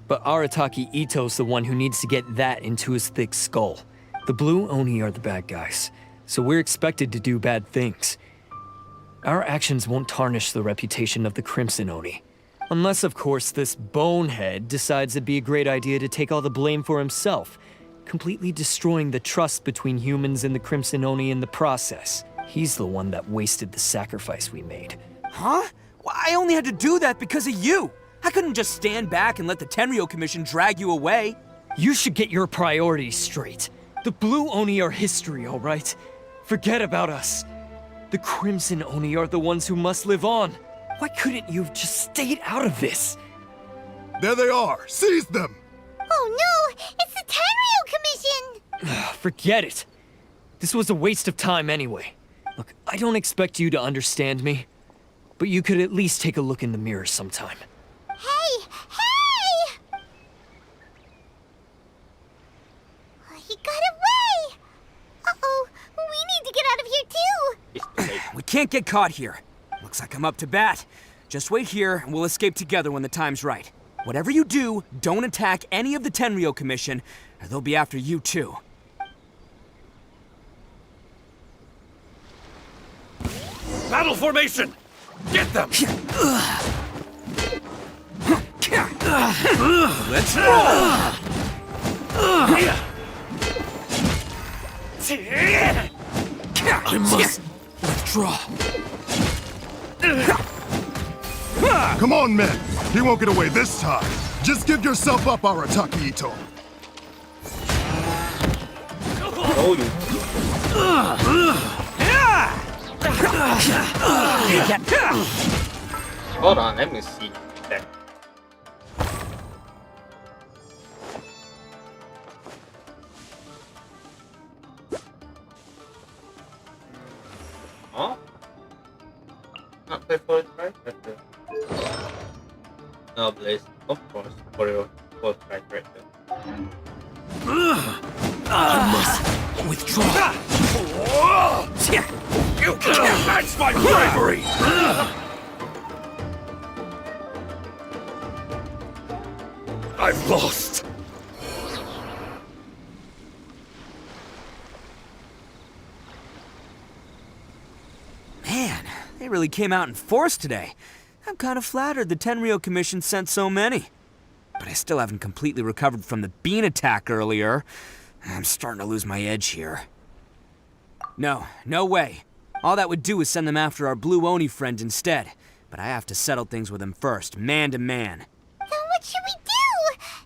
But Arataki Itto's the one who needs to get that into his thick skull. The Blue Oni are the bad guys, so we're expected to do bad things. Our actions won't tarnish the reputation of the Crimson Oni. Unless, of course, this bonehead decides it'd be a great idea to take all the blame for himself, completely destroying the trust between humans and the Crimson Oni in the process. He's the one that wasted the sacrifice we made. Huh? Well, I only had to do that because of you. I couldn't just stand back and let the Tenryou Commission drag you away. You should get your priorities straight. The Blue Oni are history, all right? Forget about us. The Crimson Oni are the ones who must live on. Why couldn't you have just stayed out of this? There they are! Seize them! Oh no! It's the Tenryou Commission! Forget it. This was a waste of time anyway. Look, I don't expect you to understand me, but you could at least take a look in the mirror sometime. Hey! Hey! He got away! Uh-oh, we need to get out of here too! We can't get caught here. Looks like I'm up to bat. Just wait here and we'll escape together when the time's right. Whatever you do, don't attack any of the Tenryou Commission, or they'll be after you too. Battle formation! Get them! Let's roll! I must withdraw. Come on, men! He won't get away this time! Just give yourself up, Arataki Itto! Hold on, let me see that. Huh? Not play for it, right? No, Blaze, of course, for your first strike right there. I must withdraw. You can't match my bravery! I've lost. Man, they really came out in force today. I'm kind of flattered the Tenryou Commission sent so many. But I still haven't completely recovered from the bean attack earlier. I'm starting to lose my edge here. No way. All that would do is send them after our Blue Oni friend instead. But I have to settle things with him first, man to man. Then what should we do?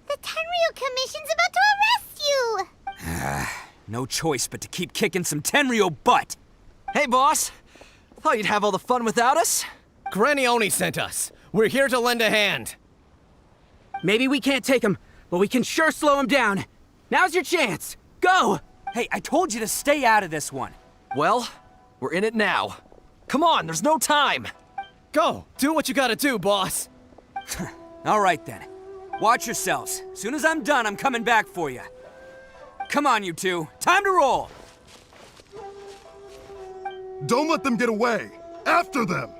The Tenryou Commission's about to arrest you! No choice but to keep kicking some Tenryou butt. Hey, boss. Thought you'd have all the fun without us? Granny Oni sent us. We're here to lend a hand. Maybe we can't take him, but we can sure slow him down. Now's your chance. Go! Hey, I told you to stay out of this one. Well, we're in it now. Come on, there's no time. Go, do what you gotta do, boss. All right then. Watch yourselves. Soon as I'm done, I'm coming back for you. Come on, you two. Time to roll. Don't let them get away! After them!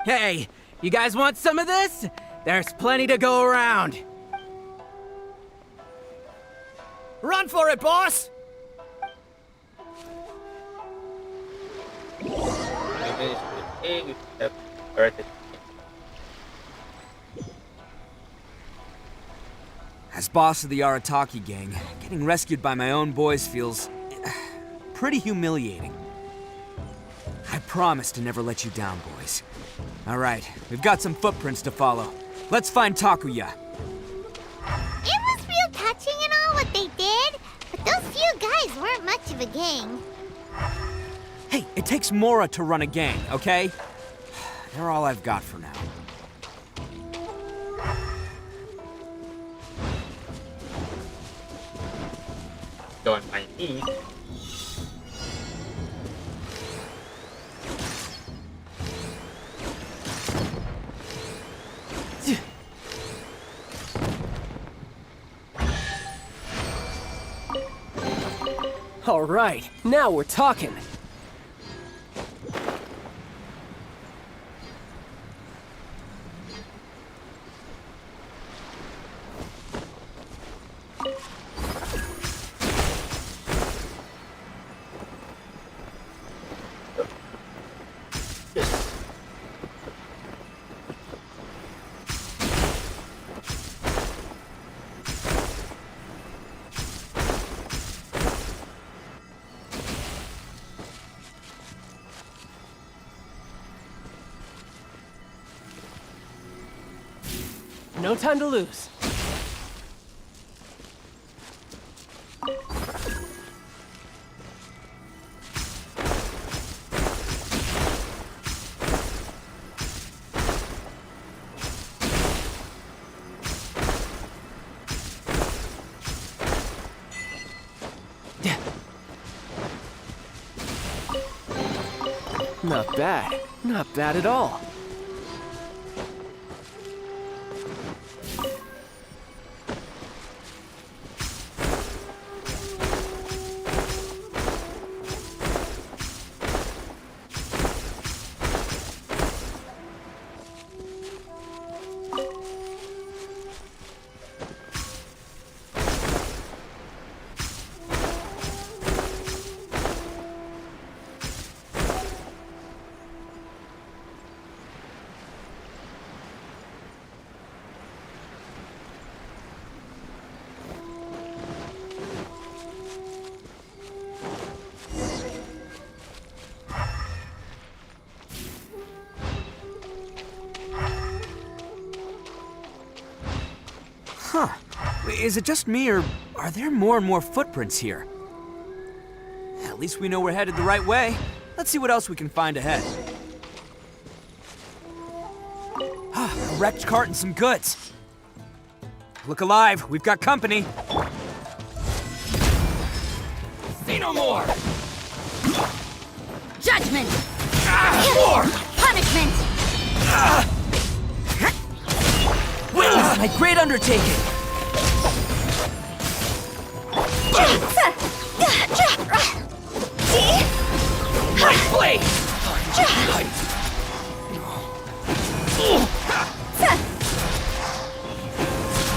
Hey, you guys want some of this? There's plenty to go around. Run for it, boss! As boss of the Arataki gang, getting rescued by my own boys feels pretty humiliating. I promise to never let you down, boys. All right, we've got some footprints to follow. Let's find Takuya. It was real touching and all what they did, but those few guys weren't much of a gang. Hey, it takes Mora to run a gang, okay? They're all I've got for now. Don't mind me. All right, now we're talking. No time to lose. Not bad. Not bad at all. Huh. Is it just me, or are there more and more footprints here? At least we know we're headed the right way. Let's see what else we can find ahead. A wrecked cart and some goods. Look alive, we've got company. Say no more! Judgment! More! Punishment! Witness my great undertaking! My blade!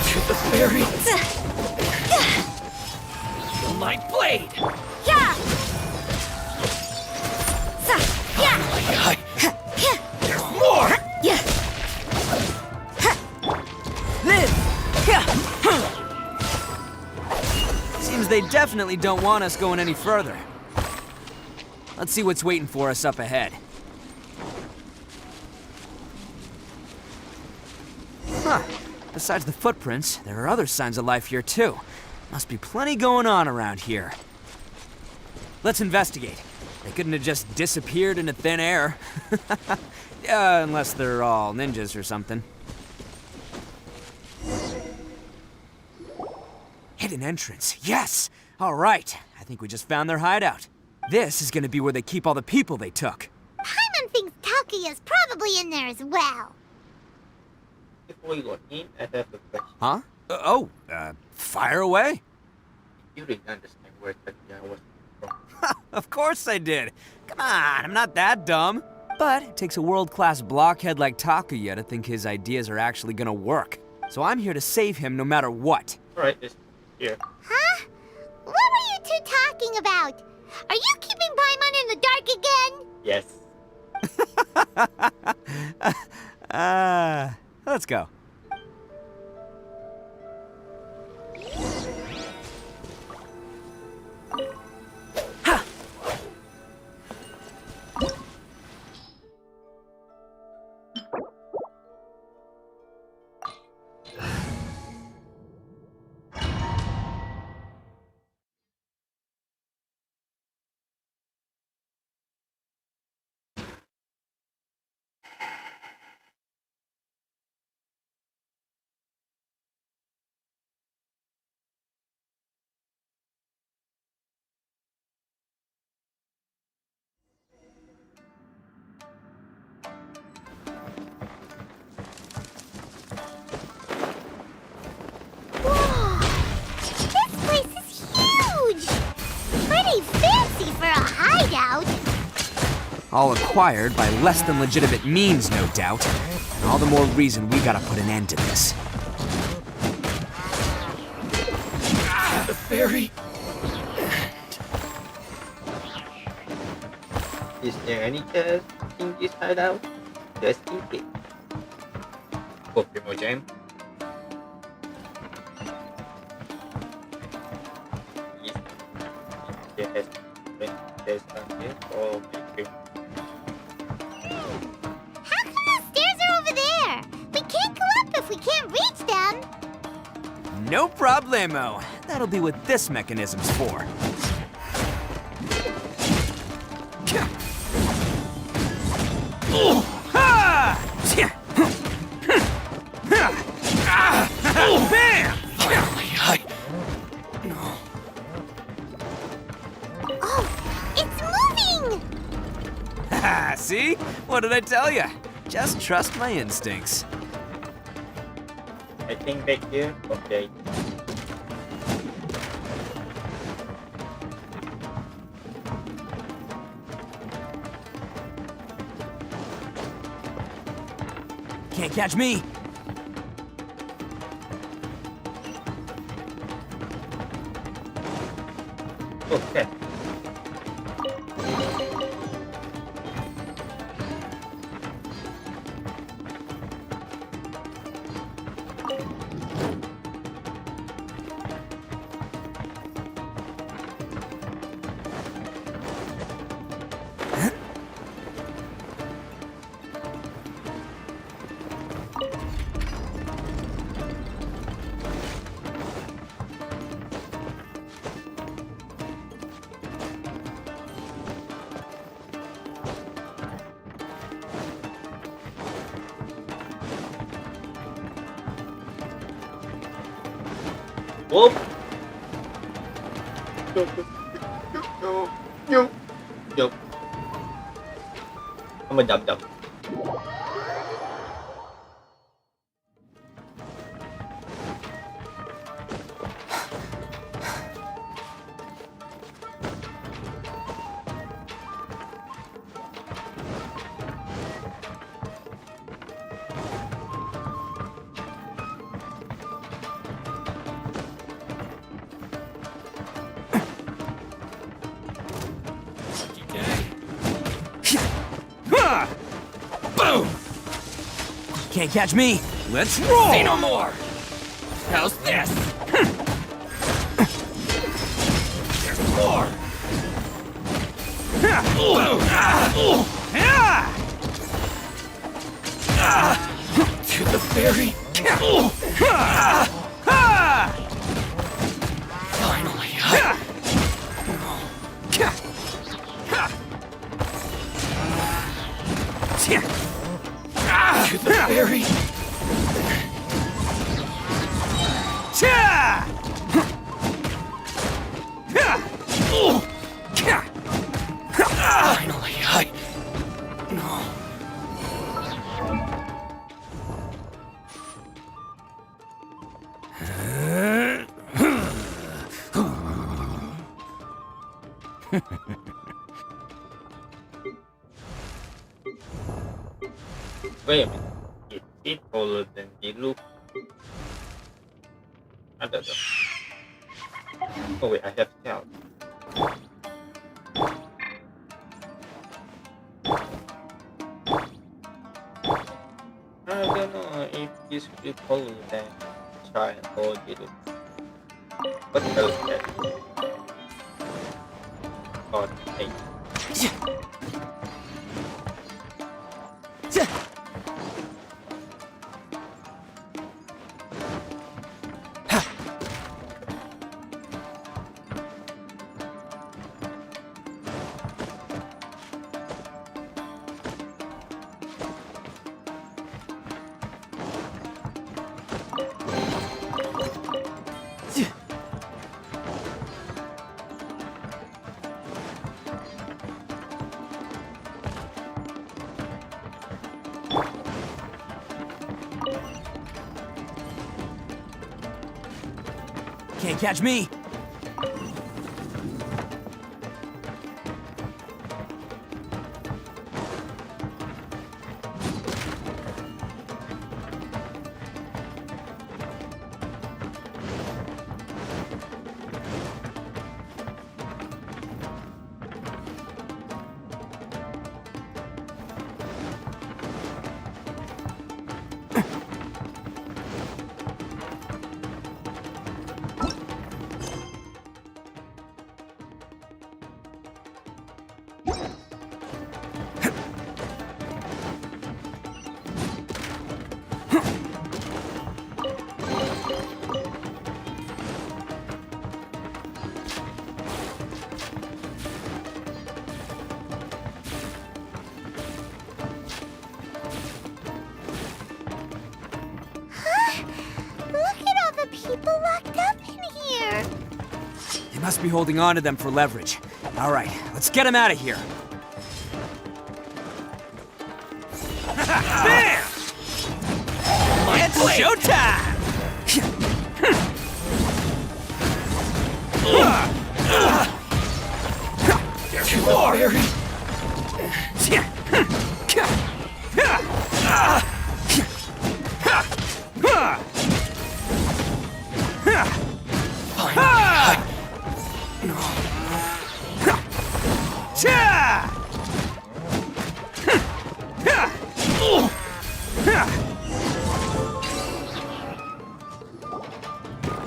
To the very... Feel my blade! There's more! Seems they definitely don't want us going any further. Let's see what's waiting for us up ahead. Huh. Besides the footprints, there are other signs of life here too. Must be plenty going on around here. Let's investigate. They couldn't have just disappeared into thin air. Unless they're all ninjas or something. Hidden entrance, yes! All right, I think we just found their hideout. This is gonna be where they keep all the people they took. Paimon thinks Takuya's probably in there as well. Before you go in, I have a question. Huh? Fire away. You didn't understand where Takuya was from. Of course I did. Come on, I'm not that dumb. But it takes a world-class blockhead like Takuya to think his ideas are actually gonna work. So I'm here to save him no matter what. Alright, this here. Huh? What were you two talking about? Are you keeping Paimon in the dark again? Yes. Let's go. All acquired by less than legitimate means, no doubt. And all the more reason we gotta put an end to this. The ferry. Is there any chest in this hideout? Just in case. Oh, Primo Jam. Yes. There's something for me. How come the stairs are over there? We can't go up if we can't reach them. No problemo. That'll be what this mechanism's for. Bam! Oh, it's moving! See? What did I tell you? Just trust my instincts. I think back here. Okay. Can't catch me. Okay. Whoop! Yo. I'm a dum. Boom! Can't catch me. Let's roll! Say no more! How's this? There's more! To the ferry! Finally! To the ferry! Finally, Wait a minute. It's taller than the look. I don't know. Oh wait, I have to count. I don't know if this will be taller than giant or the look. What else is that? God, hey. Can't catch me. Must be holding on to them for leverage. All right, let's get him out of here. Bam! It's showtime! There you are!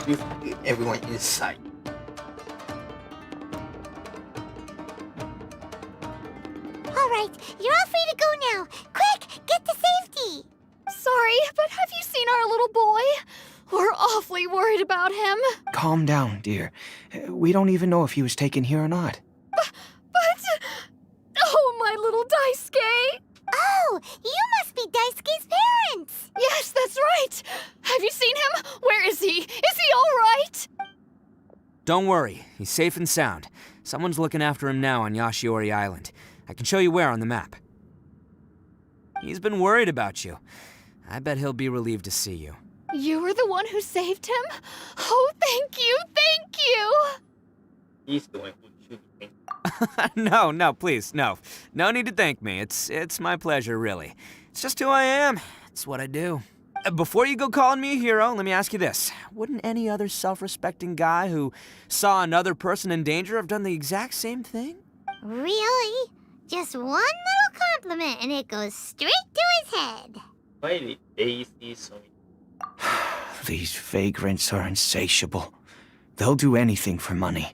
With everyone inside. Alright, you're all free to go now. Quick, get to safety! Sorry, but have you seen our little boy? We're awfully worried about him. Calm down, dear. We don't even know if he was taken here or not. But... Oh, my little Daisuke! Oh, you must be Daisuke's parents! Yes, that's right! Have you seen him? Where is he? Is he alright? Don't worry, he's safe and sound. Someone's looking after him now on Yashiori Island. I can show you where on the map. He's been worried about you. I bet he'll be relieved to see you. You were the one who saved him? Oh, thank you, thank you! He's the one who should think. No, please, no. No need to thank me. It's my pleasure, really. It's just who I am. It's what I do. Before you go calling me a hero, let me ask you this. Wouldn't any other self-respecting guy who saw another person in danger have done the exact same thing? Really? Just one little compliment and it goes straight to his head. Why did Daisy so? These vagrants are insatiable. They'll do anything for money.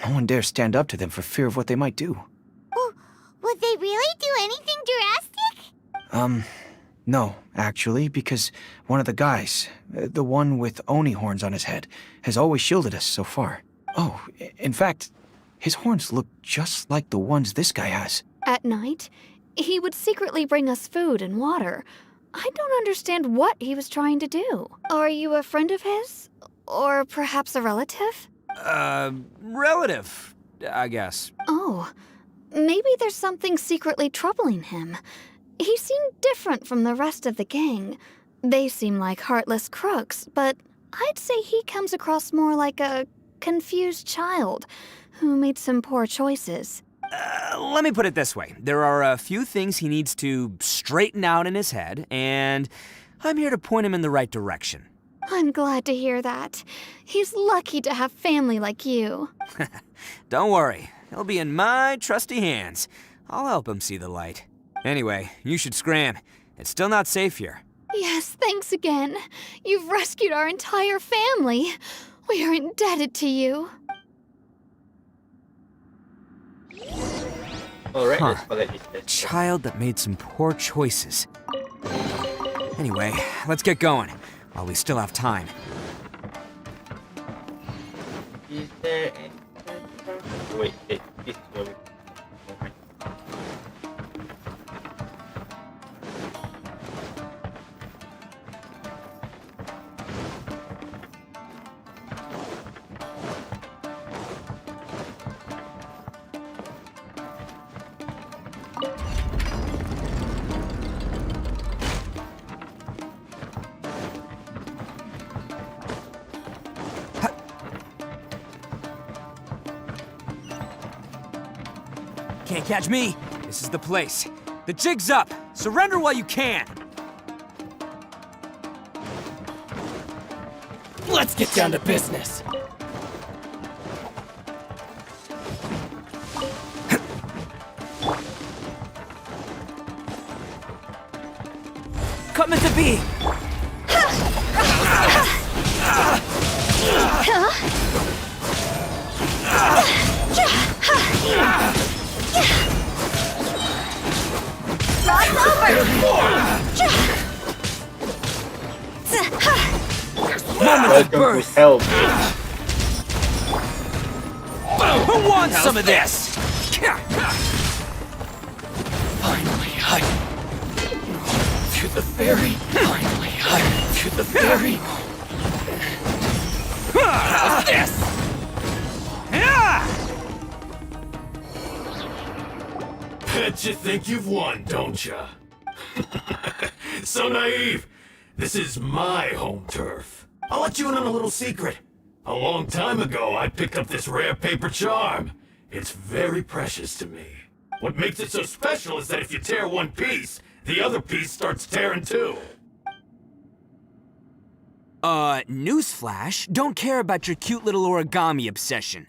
No one dares stand up to them for fear of what they might do. Oh, would they really do anything drastic? No, actually, because one of the guys, the one with Oni horns on his head, has always shielded us so far. Oh, in fact, his horns look just like the ones this guy has. At night, he would secretly bring us food and water. I don't understand what he was trying to do. Are you a friend of his? Or perhaps a relative? Relative, I guess. Oh, maybe there's something secretly troubling him. He seemed different from the rest of the gang. They seem like heartless crooks, but I'd say he comes across more like a confused child who made some poor choices. Let me put it this way. There are a few things he needs to straighten out in his head, and I'm here to point him in the right direction. I'm glad to hear that. He's lucky to have family like you. Don't worry. He'll be in my trusty hands. I'll help him see the light. Anyway, you should scram. It's still not safe here. Yes, thanks again. You've rescued our entire family. We are indebted to you. Alright, Huh. let's follow this. Child that made some poor choices. Anyway, let's get going, while we still have time. Is there any... Wait, this is where we... Can't catch me. This is the place. The jig's up. Surrender while you can. Let's get down to business. Come into being. Moment of birth. Help. Who wants some of this? Finally, to the ferry. Finally, to the ferry. How's this? Bet you think you've won, don't ya? So naive. This is my home turf. I'll let you in on a little secret. A long time ago, I picked up this rare paper charm. It's very precious to me. What makes it so special is that if you tear one piece, the other piece starts tearing too. Newsflash, don't care about your cute little origami obsession.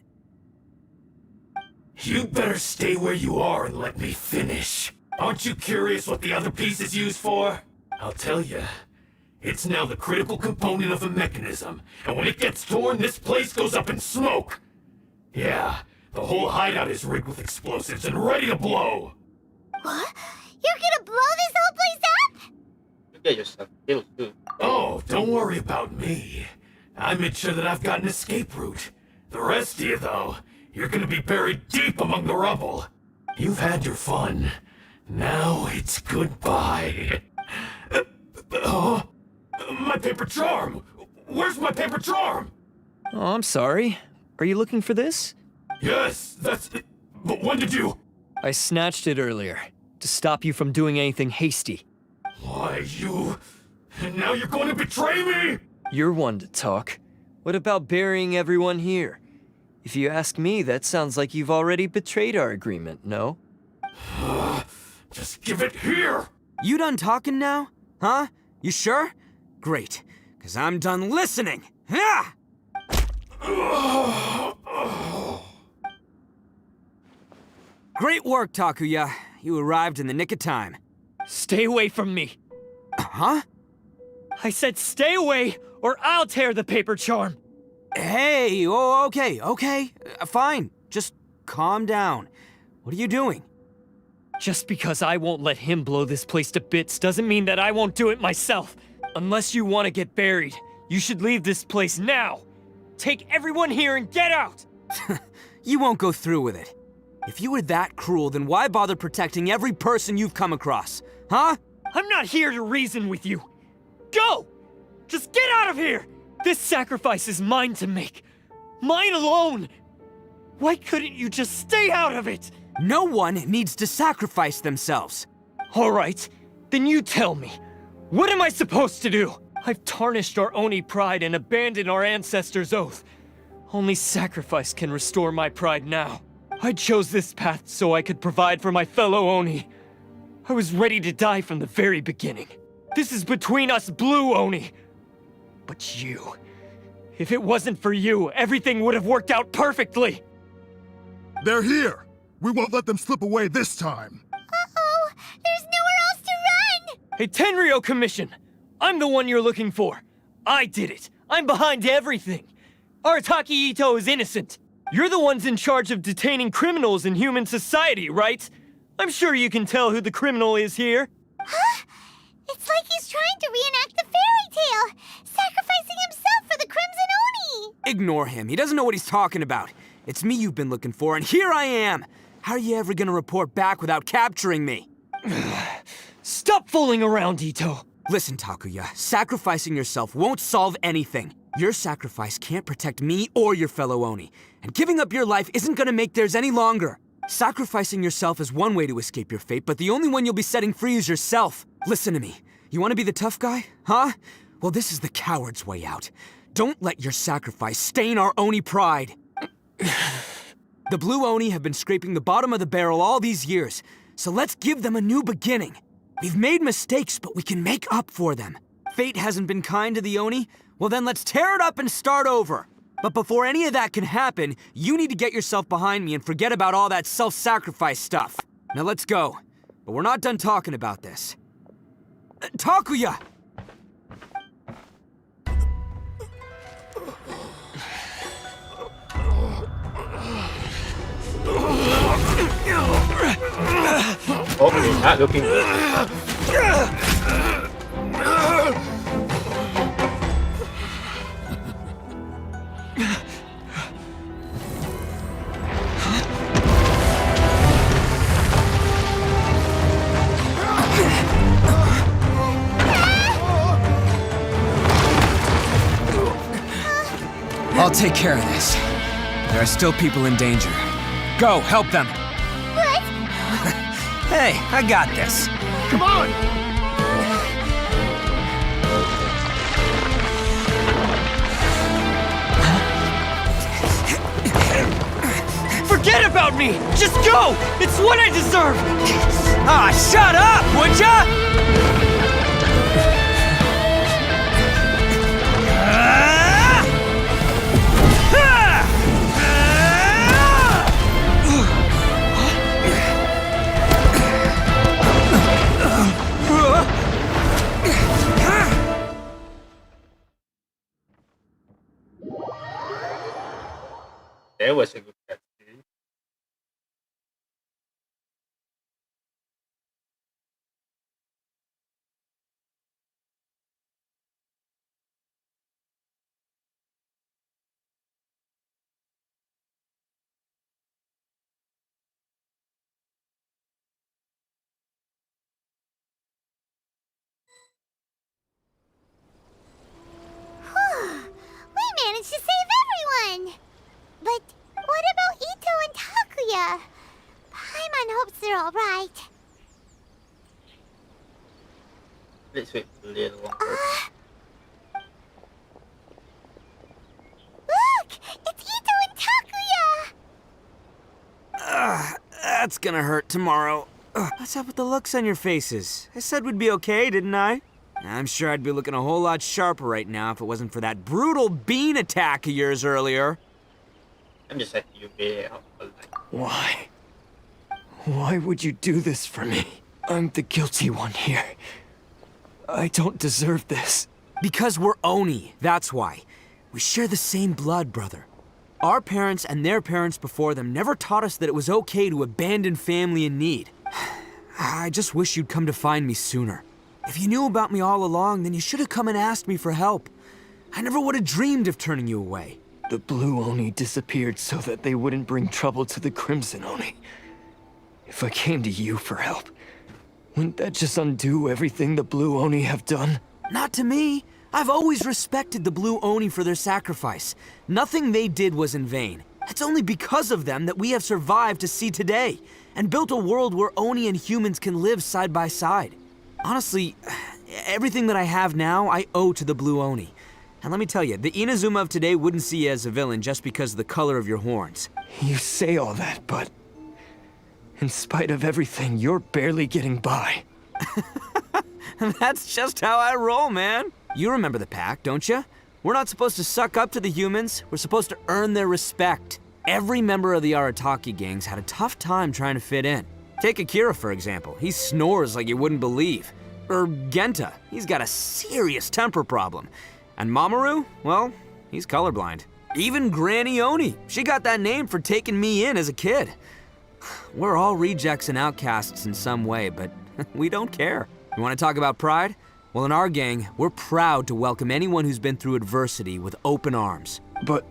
You better stay where you are and let me finish. Aren't you curious what the other piece is used for? I'll tell you. It's now the critical component of a mechanism, and when it gets torn, this place goes up in smoke. Yeah, the whole hideout is rigged with explosives and ready to blow. What? You're gonna blow this whole place up? You get yourself killed too. Oh, don't worry about me. I made sure that I've got an escape route. The rest of you, though, you're gonna be buried deep among the rubble. You've had your fun. Now it's goodbye. My paper charm! Where's my paper charm? Oh, I'm sorry. Are you looking for this? Yes, that's it. But when did you? I snatched it earlier, to stop you from doing anything hasty. Why, you... And now you're going to betray me? You're one to talk. What about burying everyone here? If you ask me, that sounds like you've already betrayed our agreement, no? Just give it here! You done talking now? Huh? You sure? Great, because I'm done listening! Ah! Great work, Takuya. You arrived in the nick of time. Stay away from me! Huh? I said stay away, or I'll tear the paper charm! Hey, oh, okay. Fine. Just calm down. What are you doing? Just because I won't let him blow this place to bits doesn't mean that I won't do it myself. Unless you want to get buried, you should leave this place now. Take everyone here and get out! You won't go through with it. If you were that cruel, then why bother protecting every person you've come across? Huh? I'm not here to reason with you. Go! Just get out of here! This sacrifice is mine to make. Mine alone! Why couldn't you just stay out of it? No one needs to sacrifice themselves. All right, then you tell me. What am I supposed to do? I've tarnished our Oni pride and abandoned our ancestors' oath. Only sacrifice can restore my pride now. I chose this path so I could provide for my fellow Oni. I was ready to die from the very beginning. This is between us Blue Oni. But you... If it wasn't for you, everything would have worked out perfectly! They're here! We won't let them slip away this time! Uh-oh! There's nowhere else to run! Hey, Tenryo Commission! I'm the one you're looking for. I did it. I'm behind everything. Arataki Itto is innocent. You're the ones in charge of detaining criminals in human society, right? I'm sure you can tell who the criminal is here. Huh? It's like he's trying to reenact the fairy tale, sacrificing himself for the Crimson Oni! Ignore him. He doesn't know what he's talking about. It's me you've been looking for, and here I am! How are you ever gonna report back without capturing me? Stop fooling around, Itto! Listen, Takuya, sacrificing yourself won't solve anything. Your sacrifice can't protect me or your fellow Oni, and giving up your life isn't gonna make theirs any longer. Sacrificing yourself is one way to escape your fate, but the only one you'll be setting free is yourself. Listen to me. You want to be the tough guy? Huh? Well, this is the coward's way out. Don't let your sacrifice stain our Oni pride. The Blue Oni have been scraping the bottom of the barrel all these years, so let's give them a new beginning. We've made mistakes, but we can make up for them. Fate hasn't been kind to the Oni? Well then let's tear it up and start over. But before any of that can happen, you need to get yourself behind me and forget about all that self-sacrifice stuff. Now let's go. But we're not done talking about this. Takuya! Oh, not looking good. I'll take care of this. There are still people in danger. Go, help them! What? Hey, I got this. Come on! Forget about me! Just go! It's what I deserve! Ah, shut up, would ya? That was a good cutscene. We managed to save everyone! But what about Itto and Takuya? Paimon hopes they're alright. Let's wait a little longer. Look! It's Itto and Takuya! That's gonna hurt tomorrow. What's up with the looks on your faces? I said we'd be okay, didn't I? I'm sure I'd be looking a whole lot sharper right now if it wasn't for that brutal bean attack of yours earlier. I'm just happy you're there. Why? Why would you do this for me? I'm the guilty one here. I don't deserve this. Because we're Oni, that's why. We share the same blood, brother. Our parents and their parents before them never taught us that it was okay to abandon family in need. I just wish you'd come to find me sooner. If you knew about me all along, then you should have come and asked me for help. I never would have dreamed of turning you away. The Blue Oni disappeared so that they wouldn't bring trouble to the Crimson Oni. If I came to you for help, wouldn't that just undo everything the Blue Oni have done? Not to me. I've always respected the Blue Oni for their sacrifice. Nothing they did was in vain. It's only because of them that we have survived to see today, and built a world where Oni and humans can live side by side. Honestly, everything that I have now, I owe to the Blue Oni. And let me tell you, the Inazuma of today wouldn't see you as a villain just because of the color of your horns. You say all that, but in spite of everything, you're barely getting by. That's just how I roll, man. You remember the pact, don't you? We're not supposed to suck up to the humans. We're supposed to earn their respect. Every member of the Arataki gangs had a tough time trying to fit in. Take Akira, for example. He snores like you wouldn't believe. Or Genta. He's got a serious temper problem. And Mamoru? Well, he's colorblind. Even Granny Oni. She got that name for taking me in as a kid. We're all rejects and outcasts in some way, but we don't care. You want to talk about pride? Well, in our gang, we're proud to welcome anyone who's been through adversity with open arms. But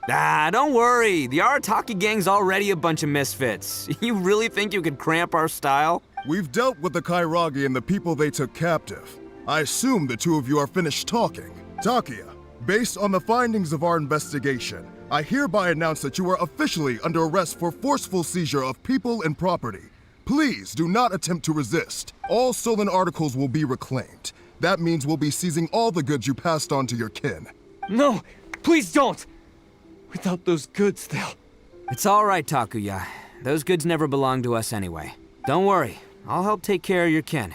don't worry. The Arataki gang's already a bunch of misfits. You really think you could cramp our style? We've dealt with the Kairagi and the people they took captive. I assume the two of you are finished talking. Takuya, based on the findings of our investigation, I hereby announce that you are officially under arrest for forceful seizure of people and property. Please do not attempt to resist. All stolen articles will be reclaimed. That means we'll be seizing all the goods you passed on to your kin. No, please don't! Without those goods, they'll... It's all right, Takuya. Those goods never belonged to us anyway. Don't worry, I'll help take care of your kin.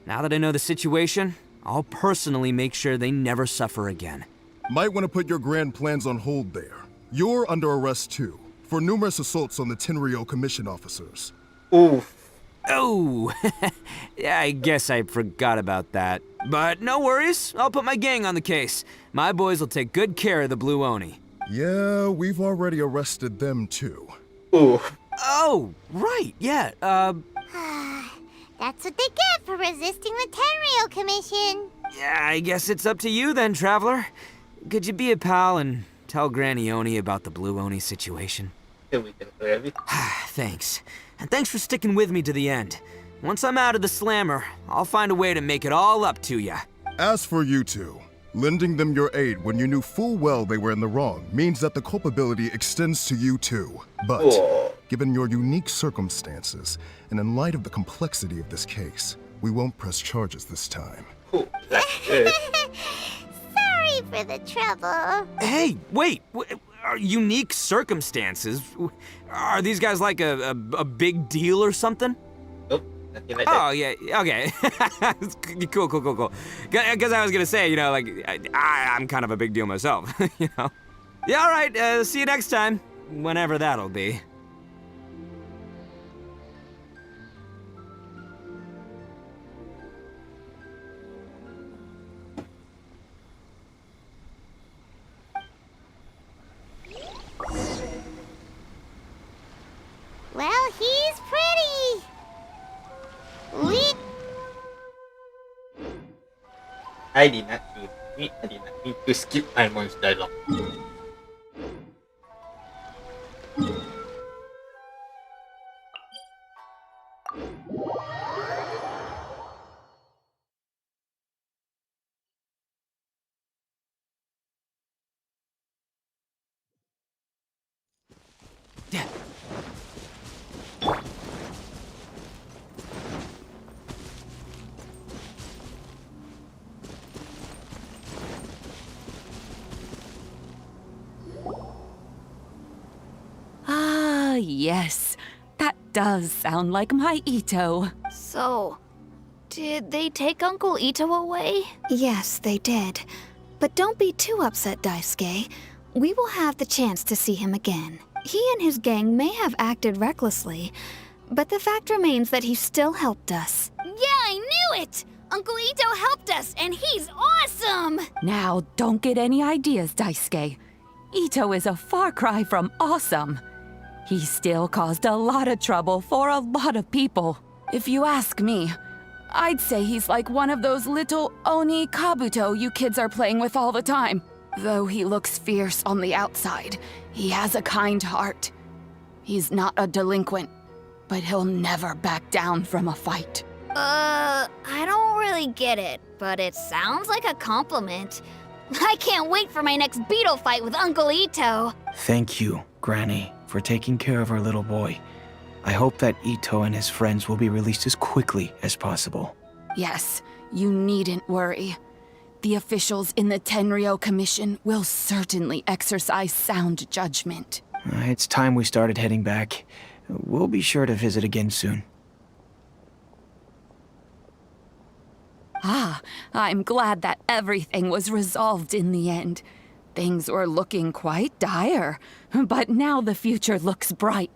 Now that I know the situation, I'll personally make sure they never suffer again. Might want to put your grand plans on hold there. You're under arrest too, for numerous assaults on the Tenryou Commission officers. Oof. Oh, yeah, I guess I forgot about that. But no worries, I'll put my gang on the case. My boys will take good care of the Blue Oni. Yeah, we've already arrested them too. Oof. Oh, right, yeah, That's what they get for resisting the Tenryou Commission. Yeah, I guess it's up to you then, Traveler. Could you be a pal and tell Granny Oni about the Blue Oni situation? Thanks. And thanks for sticking with me to the end. Once I'm out of the slammer, I'll find a way to make it all up to ya. As for you two, lending them your aid when you knew full well they were in the wrong means that the culpability extends to you too. But Given your unique circumstances, and in light of the complexity of this case, we won't press charges this time. Sorry for the trouble. Hey, wait! Are unique circumstances? Are these guys like a big deal or something? Nope, nothing like Oh, yeah, okay. Cool. Because I was gonna say, you know, like, I'm kind of a big deal myself, you know? Yeah, all right, see you next time. Whenever that'll be. Well, he's pretty. I did not mean to skip Imon's dialogue. Ah, yes. That does sound like my Itto. So, did they take Uncle Itto away? Yes, they did. But don't be too upset, Daisuke. We will have the chance to see him again. He and his gang may have acted recklessly, but the fact remains that he still helped us. Yeah, I knew it! Uncle Itto helped us, and he's awesome! Now, don't get any ideas, Daisuke. Itto is a far cry from awesome. He still caused a lot of trouble for a lot of people. If you ask me, I'd say he's like one of those little Oni Kabuto you kids are playing with all the time. Though he looks fierce on the outside, he has a kind heart. He's not a delinquent, but he'll never back down from a fight. I don't really get it, but it sounds like a compliment. I can't wait for my next beetle fight with Uncle Itto. Thank you, Granny, for taking care of our little boy. I hope that Itto and his friends will be released as quickly as possible. Yes, you needn't worry. The officials in the Tenryou Commission will certainly exercise sound judgment. It's time we started heading back. We'll be sure to visit again soon. Ah, I'm glad that everything was resolved in the end. Things were looking quite dire, but now the future looks bright.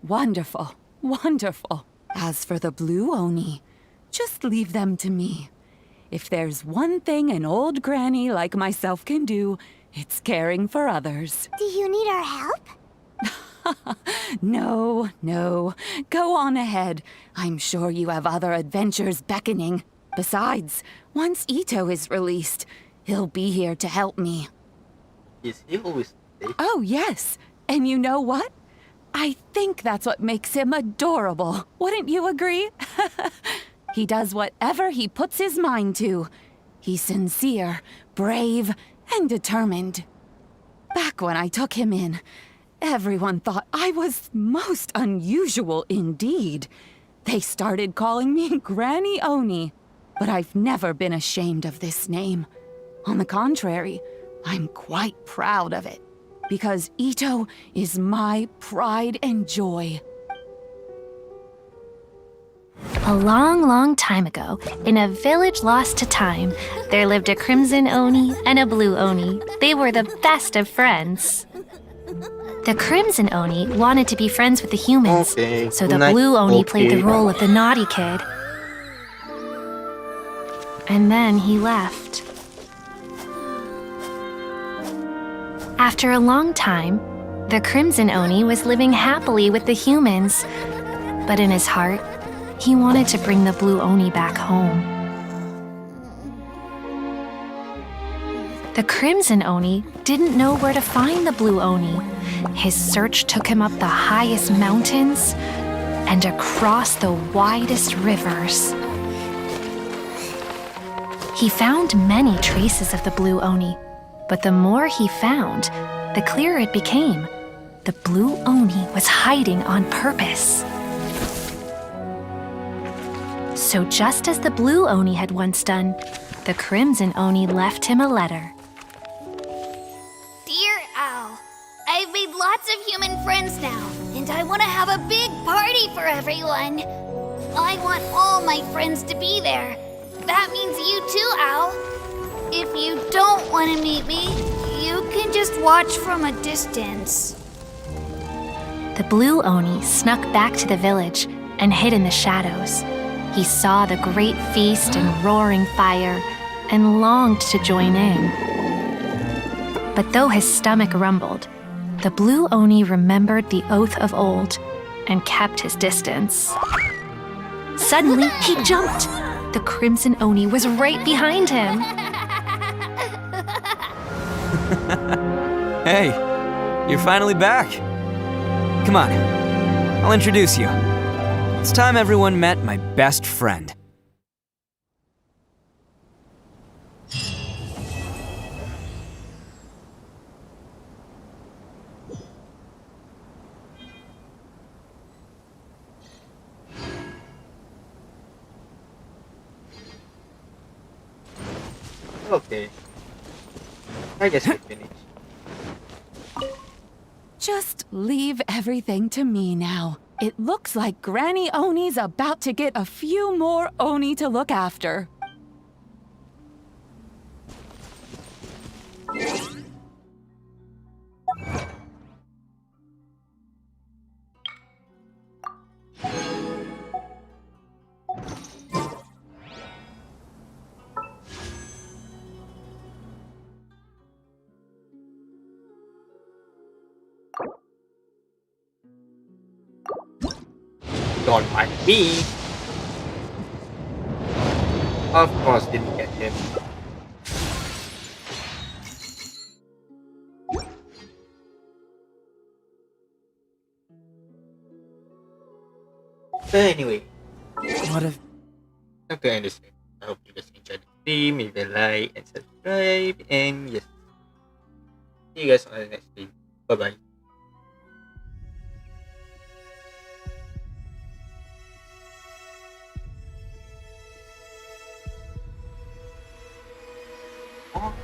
Wonderful, wonderful. As for the Blue Oni, just leave them to me. If there's one thing an old granny like myself can do, it's caring for others. Do you need our help? No. Go on ahead. I'm sure you have other adventures beckoning. Besides, once Itto is released, he'll be here to help me. Is he always safe? Oh, yes. And you know what? I think that's what makes him adorable. Wouldn't you agree? He does whatever he puts his mind to. He's sincere, brave, and determined. Back when I took him in, everyone thought I was most unusual indeed. They started calling me Granny Oni. But I've never been ashamed of this name. On the contrary, I'm quite proud of it. Because Itto is my pride and joy. A long time ago, in a village lost to time, there lived a crimson Oni and a blue Oni. They were the best of friends. The crimson Oni wanted to be friends with the humans, so the blue Oni played the role of the naughty kid. And then he left. After a long time, the Crimson Oni was living happily with the humans, but in his heart, he wanted to bring the Blue Oni back home. The Crimson Oni didn't know where to find the Blue Oni. His search took him up the highest mountains and across the widest rivers. He found many traces of the Blue Oni, but the more he found, the clearer it became. The blue Oni was hiding on purpose. So just as the blue Oni had once done, the crimson Oni left him a letter. Dear Owl, I've made lots of human friends now, and I want to have a big party for everyone. I want all my friends to be there. That means you too, Owl. If you don't want to meet me, you can just watch from a distance. The blue Oni snuck back to the village and hid in the shadows. He saw the great feast and roaring fire and longed to join in. But though his stomach rumbled, the blue Oni remembered the oath of old and kept his distance. Suddenly, he jumped. The crimson Oni was right behind him. Hey, you're finally back. Come on, I'll introduce you. It's time everyone met my best friend. Okay. I guess we finished. Just leave everything to me now. It looks like Granny Oni's about to get a few more Oni to look after. Don't mind me. Of course, didn't get him. So anyway, What if... time to end this stream. I hope you guys enjoyed the stream. Leave a like and subscribe, and yes, see you guys on the next stream. Bye bye. Oh.